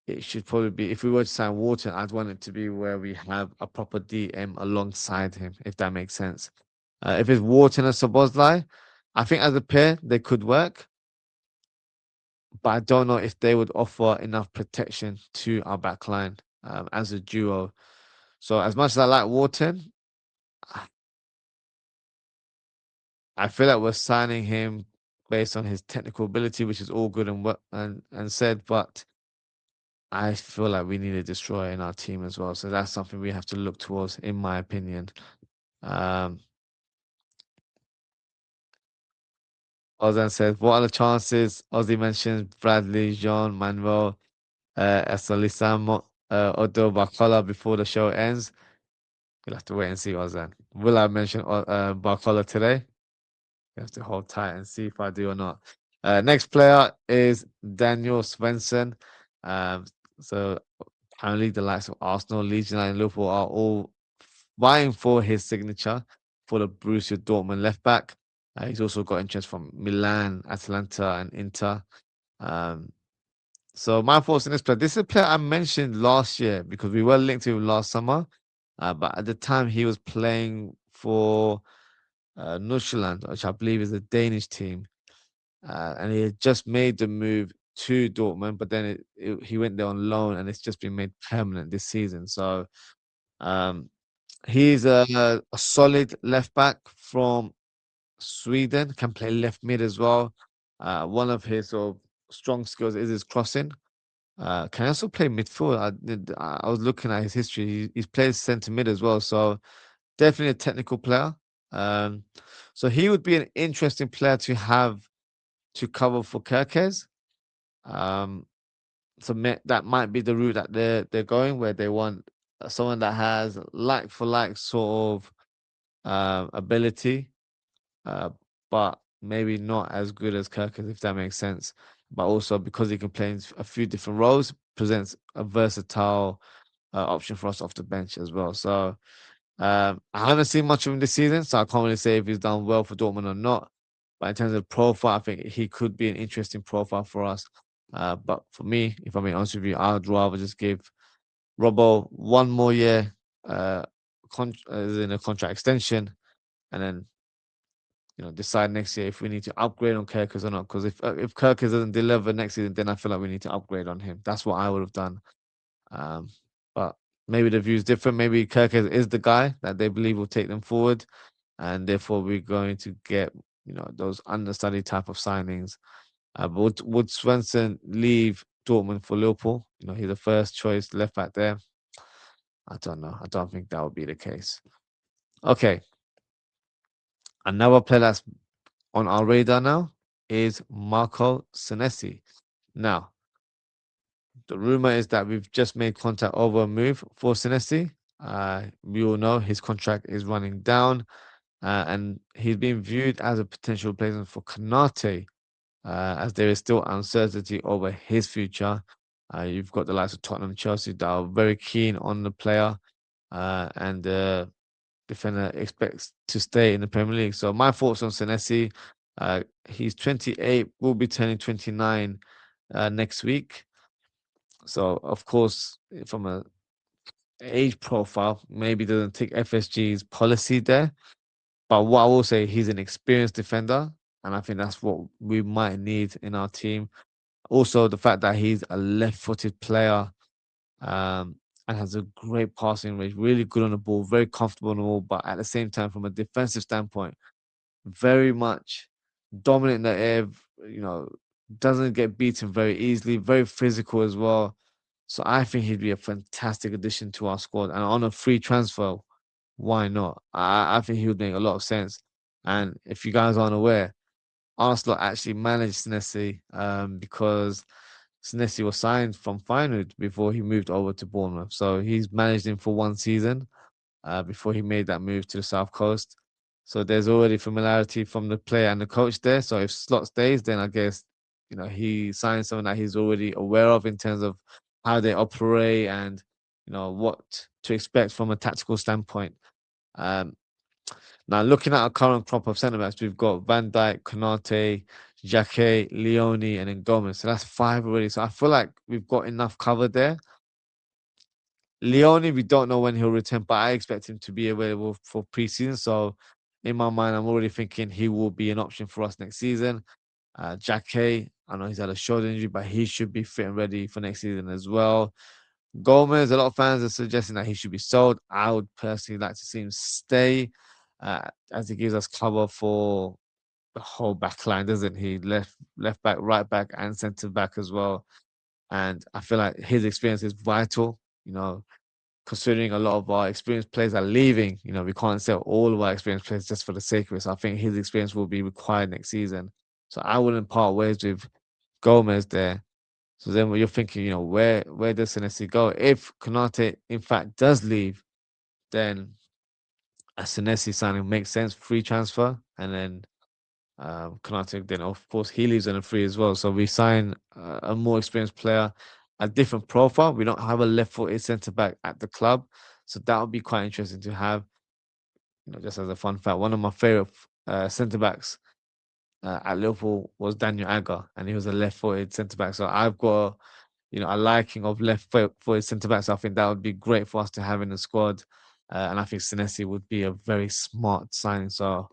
[SPEAKER 1] it should probably be if we were to sign Wharton, I'd want it to be where we have a proper DM alongside him, if that makes sense. If it's Wharton and Szoboszlai, I think as a pair they could work, but I don't know if they would offer enough protection to our back line as a duo. So as much as I like Wharton, I feel like we're signing him based on his technical ability, which is all good and said, but I feel like we need a destroyer in our team as well. So that's something we have to look towards, in my opinion. Um, Ozan says, what are the chances? Ozzy mentions Bradley, Jean, Manuel, Esolisamo, Odo Barcola before the show ends. We'll have to wait and see, Ozan. Will I mention Barcola today? You have to hold tight and see if I do or not. Next player is Daniel Svensson. Um, so apparently the likes of Arsenal, Leeds United, and Liverpool are all vying for his signature for the Borussia Dortmund left back. He's also got interest from Milan, Atalanta, and Inter. Um, So my thoughts on this player. This is a player I mentioned last year because we were linked to him last summer. But at the time he was playing for Nordsjælland, which I believe is a Danish team. And he had just made the move to Dortmund, but then he went there on loan and it's just been made permanent this season. So um, he's a solid left back from Sweden, can play left mid as well. One of his sort of strong skills is his crossing. Can also play midfield. I was looking at his history. He's played centre mid as well, so definitely a technical player. Um, so he would be an interesting player to have to cover for Kerkez. Um, so that might be the route that they're going, where they want someone that has like for like sort of ability, uh, but maybe not as good as Kerkez, if that makes sense. But also because he can play in a few different roles, presents a versatile option for us off the bench as well. So I haven't seen much of him this season, so I can't really say if he's done well for Dortmund or not. But in terms of profile, I think he could be an interesting profile for us. But for me, if I'm being honest with you, I'd rather just give Robbo one more year as in a contract extension, and then decide next year if we need to upgrade on Kirkers or not. Because if Kirkers doesn't deliver next season, then I feel like we need to upgrade on him. That's what I would have done. Um, but maybe the view is different. Maybe Kirkers is the guy that they believe will take them forward, and therefore we're going to get those understudy type of signings. But would Svensson leave Dortmund for Liverpool? He's the first choice left back there. I don't know. I don't think that would be the case. Okay, another player that's on our radar now is Marco Senesi. Now, the rumor is that we've just made contact over a move for Senesi. We all know his contract is running down, and he's being viewed as a potential replacement for Kanate, as there is still uncertainty over his future. You've got the likes of Tottenham, Chelsea that are very keen on the player, and the defender expects to stay in the Premier League. So my thoughts on Senesi, he's 28, will be turning 29 next week. So of course, from a age profile, maybe doesn't tick FSG's policy there. But what I will say, he's an experienced defender, and I think that's what we might need in our team. Also, the fact that he's a left-footed player, and has a great passing range, really good on the ball, very comfortable on the ball, but at the same time, from a defensive standpoint, very much dominant in the air, you know, doesn't get beaten very easily, very physical as well. So I think he'd be a fantastic addition to our squad. And on a free transfer, why not? I think he would make a lot of sense. And if you guys aren't aware, Arsenal actually managed Senesi because Senesi was signed from Feyenoord before he moved over to Bournemouth. So he's managed him for one season before he made that move to the South Coast. So there's already familiarity from the player and the coach there. So if Slot stays, then I guess he signs someone that he's already aware of in terms of how they operate and what to expect from a tactical standpoint. Um, Now looking at our current crop of centre backs, we've got Van Dijk, Konate, Jake, Leone, and then Gomez. So that's five already. So I feel like we've got enough cover there. Leone, we don't know when he'll return, but I expect him to be available for preseason. So in my mind, I'm already thinking he will be an option for us next season. Jake, I know he's had a shoulder injury, but he should be fit and ready for next season as well. Gomez, a lot of fans are suggesting that he should be sold. I would personally like to see him stay, as he gives us cover for the whole back line, doesn't he? Left back, right back, and centre back as well. And I feel like his experience is vital. Considering a lot of our experienced players are leaving, we can't sell all of our experienced players just for the sake of it. So I think his experience will be required next season. So I wouldn't part ways with Gomez there. So then when you're thinking, where does Senesi go? If Konate in fact does leave, then a Senesi signing makes sense, free transfer, and then Konate, then of course he leaves on a free as well. So we sign a more experienced player, a different profile. We don't have a left-footed centre back at the club, so that would be quite interesting to have. Just as a fun fact, one of my favorite centre backs at Liverpool was Daniel Agger, and he was a left-footed centre back. So I've got a liking of left foot for his centre backs. I think that would be great for us to have in the squad. And I think Senesi would be a very smart signing. So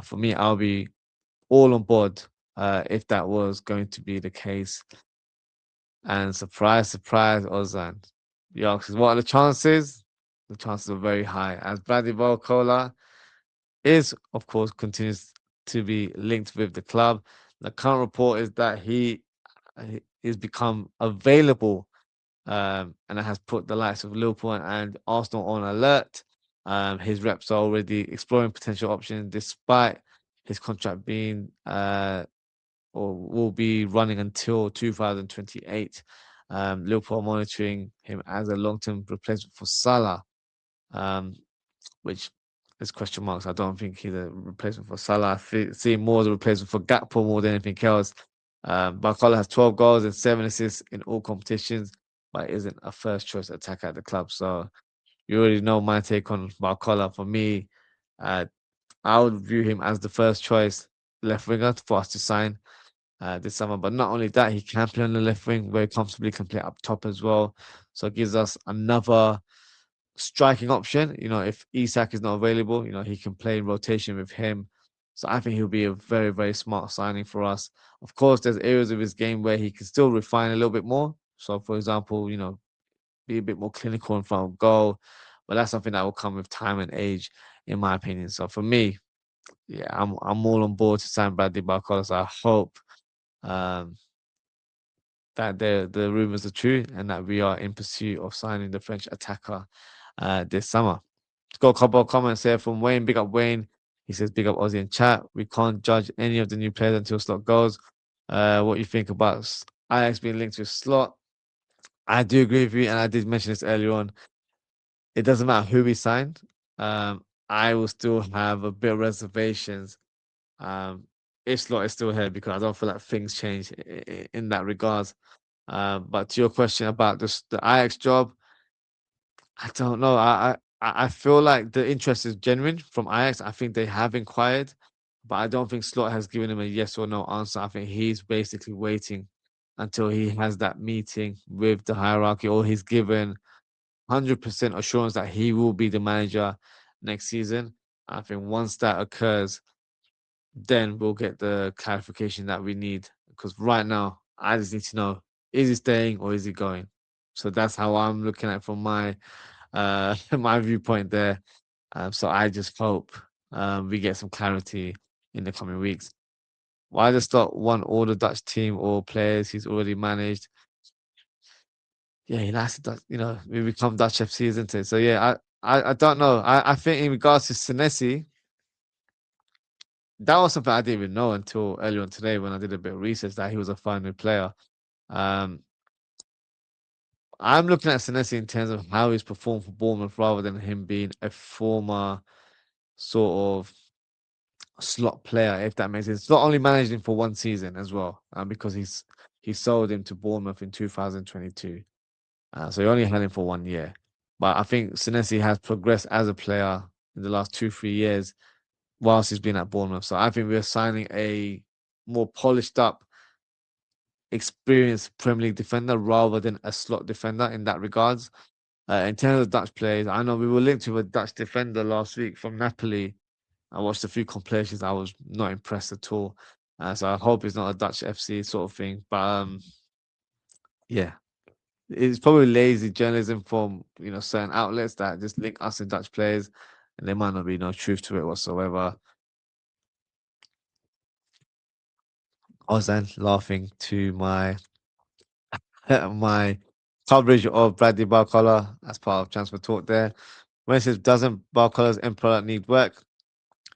[SPEAKER 1] for me, I'll be all on board if that was going to be the case. And surprise, surprise, Ozan. You ask, what are the chances? The chances are very high. As Bradley Barcola is, of course, continues to be linked with the club. The current report is that he is become available, and it has put the likes of Liverpool and Arsenal on alert. His reps are already exploring potential options, despite his contract being or will be running until 2028. Liverpool are monitoring him as a long-term replacement for Salah, um, which is question marks. I don't think he's a replacement for Salah. See him more as a replacement for Gakpo more than anything else. Barcola has 12 goals and 7 assists in all competitions, but isn't a first-choice attacker at the club. So you already know my take on Barcola. For me, uh, I would view him as the first choice left winger for us to sign this summer. But not only that, he can play on the left wing very comfortably, can play up top as well. So it gives us another striking option. If Isak is not available, he can play in rotation with him. So I think he'll be a very, very smart signing for us. Of course, there's areas of his game where he can still refine a little bit more. So, for example, be a bit more clinical in front of goal. But that's something that will come with time and age, in my opinion. So for me, yeah, I'm all on board to sign Bradley Barcola. So I hope um, that the rumors are true and that we are in pursuit of signing the French attacker this summer. Let's go a couple of comments here from Wayne. Big up Wayne. He says, big up Ozzy in chat. We can't judge any of the new players until Slot goes. What you think about Ajax being linked with Slot? I do agree with you, and I did mention this earlier on. It doesn't matter who we signed. I will still have a bit of reservations if Slot is still here because I don't feel like things change in that regards. But to your question about the Ajax job, I don't know. I feel like the interest is genuine from Ajax. I think they have inquired, but I don't think Slot has given him a yes or no answer. I think he's basically waiting until he has that meeting with the hierarchy, or he's given 100% assurance that he will be the manager next season. I think once that occurs, then we'll get the clarification that we need. Because right now, I just need to know, is he staying or is he going? So that's how I'm looking at it from my my viewpoint there. So I just hope we get some clarity in the coming weeks. Why does Slot want all the Dutch team or players he's already managed? Yeah, he likes to, we become Dutch FC, isn't it? So yeah, I don't know. I think in regards to Senesi, that was something I didn't even know until earlier on today when I did a bit of research that he was a final player. Um, I'm looking at Senesi in terms of how he's performed for Bournemouth rather than him being a former sort of Slot player, if that makes sense. It's not only managed him for one season as well, because he sold him to Bournemouth in 2022. So he only had him for 1 year. But I think Senesi has progressed as a player in the last 2-3 years whilst he's been at Bournemouth. So I think we're signing a more polished up, experienced Premier League defender rather than a Slot defender in that regards. In terms of Dutch players, I know we were linked to a Dutch defender last week from Napoli. I watched a few compilations. I was not impressed at all. So I hope it's not a Dutch FC sort of thing. But yeah, it's probably lazy journalism from certain outlets that just link us to Dutch players, and there might not be no truth to it whatsoever. I was then laughing to my my coverage of Bradley Barcola as part of Transfer Talk there. When it says, doesn't Barcola's end product need work?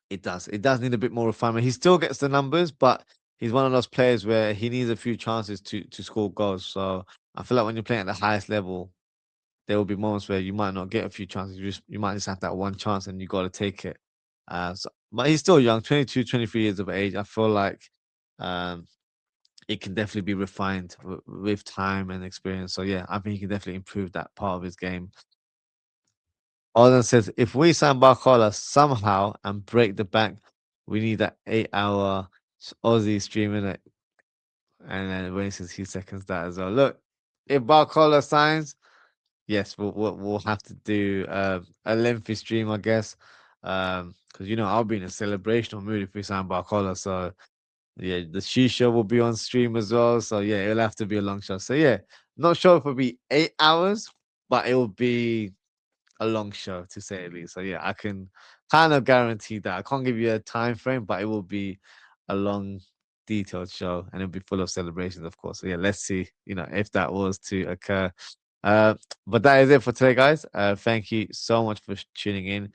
[SPEAKER 1] It does. It does need a bit more refinement. He still gets the numbers, but he's one of those players where he needs a few chances to score goals. So I feel like when you're playing at the highest level, there will be moments where you might not get a few chances. You might just have that one chance and you got to take it. But he's still young, 22, 23 years of age. I feel like um, it can definitely be refined with time and experience. So yeah, I think he can definitely improve that part of his game. Alden says, if we sign Barcola somehow and break the bank, we need that 8 hour Aussie streaming it. And then Wayne says he seconds that as well. Look, if Barcola signs, yes, we'll have to do a lengthy stream, I guess. Because I'll be in a celebrational mood if we sign Barcola. So yeah, the shisha will be on stream as well. So yeah, it'll have to be a long show. So yeah, not sure if it'll be 8 hours, but it will be a long show to say at least. So yeah, I can kind of guarantee that. I can't give you a time frame, but it will be a long, detailed show, and it'll be full of celebrations, of course. So yeah, let's see, if that was to occur. Uh, but that is it for today, guys. Thank you so much for tuning in.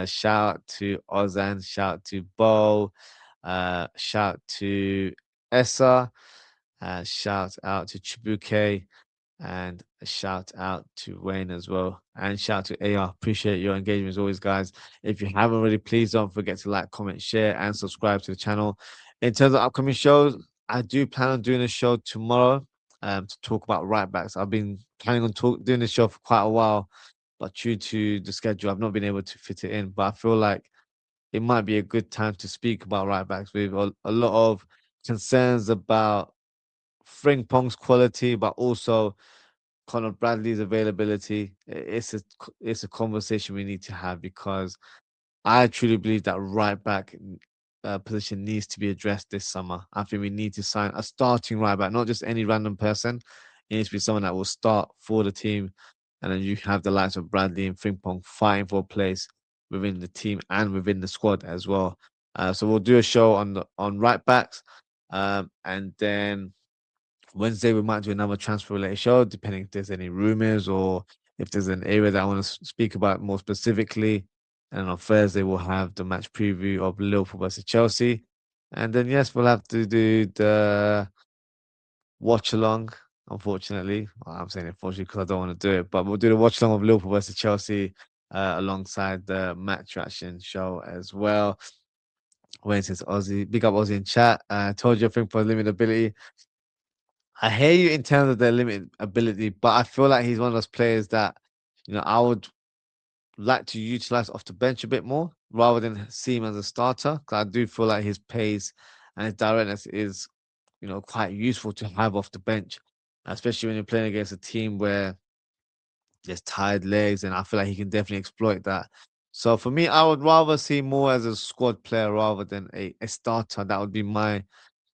[SPEAKER 1] Shout out to Ozan, shout out to Bo, shout out to Essa, shout out to Chibuke, and a shout out to Wayne as well. And shout out to AR. Appreciate your engagement as always, guys. If you haven't already, please don't forget to like, comment, share, and subscribe to the channel. In terms of upcoming shows, I do plan on doing a show tomorrow to talk about right backs. I've been planning on doing this show for quite a while, but due to the schedule, I've not been able to fit it in. But I feel like it might be a good time to speak about right backs with a lot of concerns about Frimpong's quality, but also Conor Bradley's availability. It's a conversation we need to have because I truly believe that right back position needs to be addressed this summer. I think we need to sign a starting right back, not just any random person. It needs to be someone that will start for the team, and then you have the likes of Bradley and Frimpong fighting for a place within the team and within the squad as well. So we'll do a show on right backs, and then Wednesday, we might do another transfer related show, depending if there's any rumors or if there's an area that I want to speak about more specifically. And on Thursday, we'll have the match preview of Liverpool versus Chelsea. And then, yes, we'll have to do the watch along, unfortunately. Well, I'm saying unfortunately because I don't want to do it, but we'll do the watch along of Liverpool versus Chelsea alongside the match reaction show as well. Wayne says Ozzy, big up Ozzy in chat. Told you I think for limited ability. I hear you in terms of their limited ability, but I feel like he's one of those players that, I would like to utilize off the bench a bit more rather than see him as a starter. Because I do feel like his pace and his directness is, quite useful to have off the bench, especially when you're playing against a team where there's tired legs, and I feel like he can definitely exploit that. So for me, I would rather see more as a squad player rather than a starter. That would be my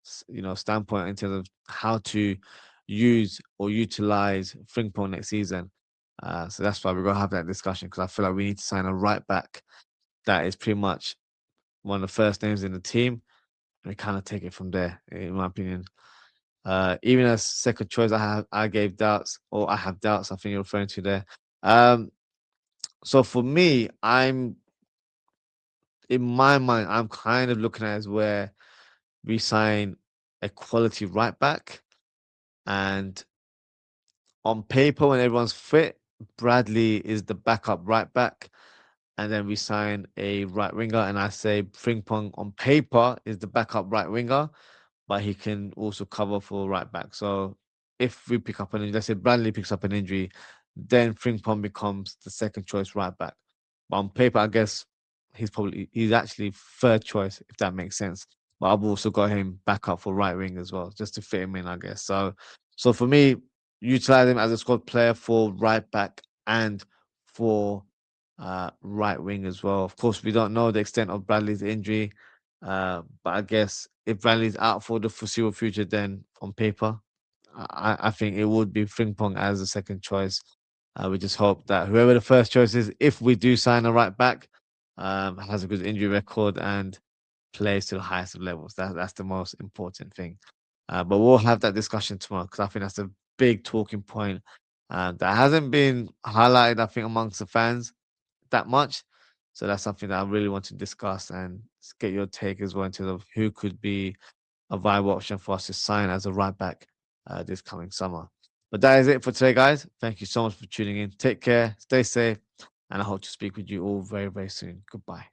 [SPEAKER 1] standpoint in terms of how to use or utilize Frimpong next season. So that's why we're gonna have that discussion because I feel like we need to sign a right back that is pretty much one of the first names in the team, and we kind of take it from there, in my opinion. Even as second choice, I gave doubts, or I have doubts. I think you're referring to there. So for me, I'm in my mind, I'm kind of looking at as where we sign a quality right back. And on paper, when everyone's fit, Bradley is the backup right back. And then we sign a right winger. And I say Frimpong on paper is the backup right winger, but he can also cover for right back. So if we pick up an injury, let's say Bradley picks up an injury, then Frimpong becomes the second choice right back. But on paper, I guess he's actually third choice, if that makes sense. But I've also got him back up for right wing as well, just to fit him in, I guess. So for me, utilize him as a squad player for right back and for right wing as well. Of course, we don't know the extent of Bradley's injury, but I guess if Bradley's out for the foreseeable future, then on paper, I think it would be Frimpong as a second choice. We just hope that whoever the first choice is, if we do sign a right back, has a good injury record and plays to the highest of levels. That's the most important thing. But we'll have that discussion tomorrow because I think that's a big talking point that hasn't been highlighted, I think, amongst the fans that much. So that's something that I really want to discuss and get your take as well in terms of who could be a viable option for us to sign as a right back this coming summer. But that is it for today, guys. Thank you so much for tuning in. Take care, stay safe, and I hope to speak with you all very, very soon. Goodbye.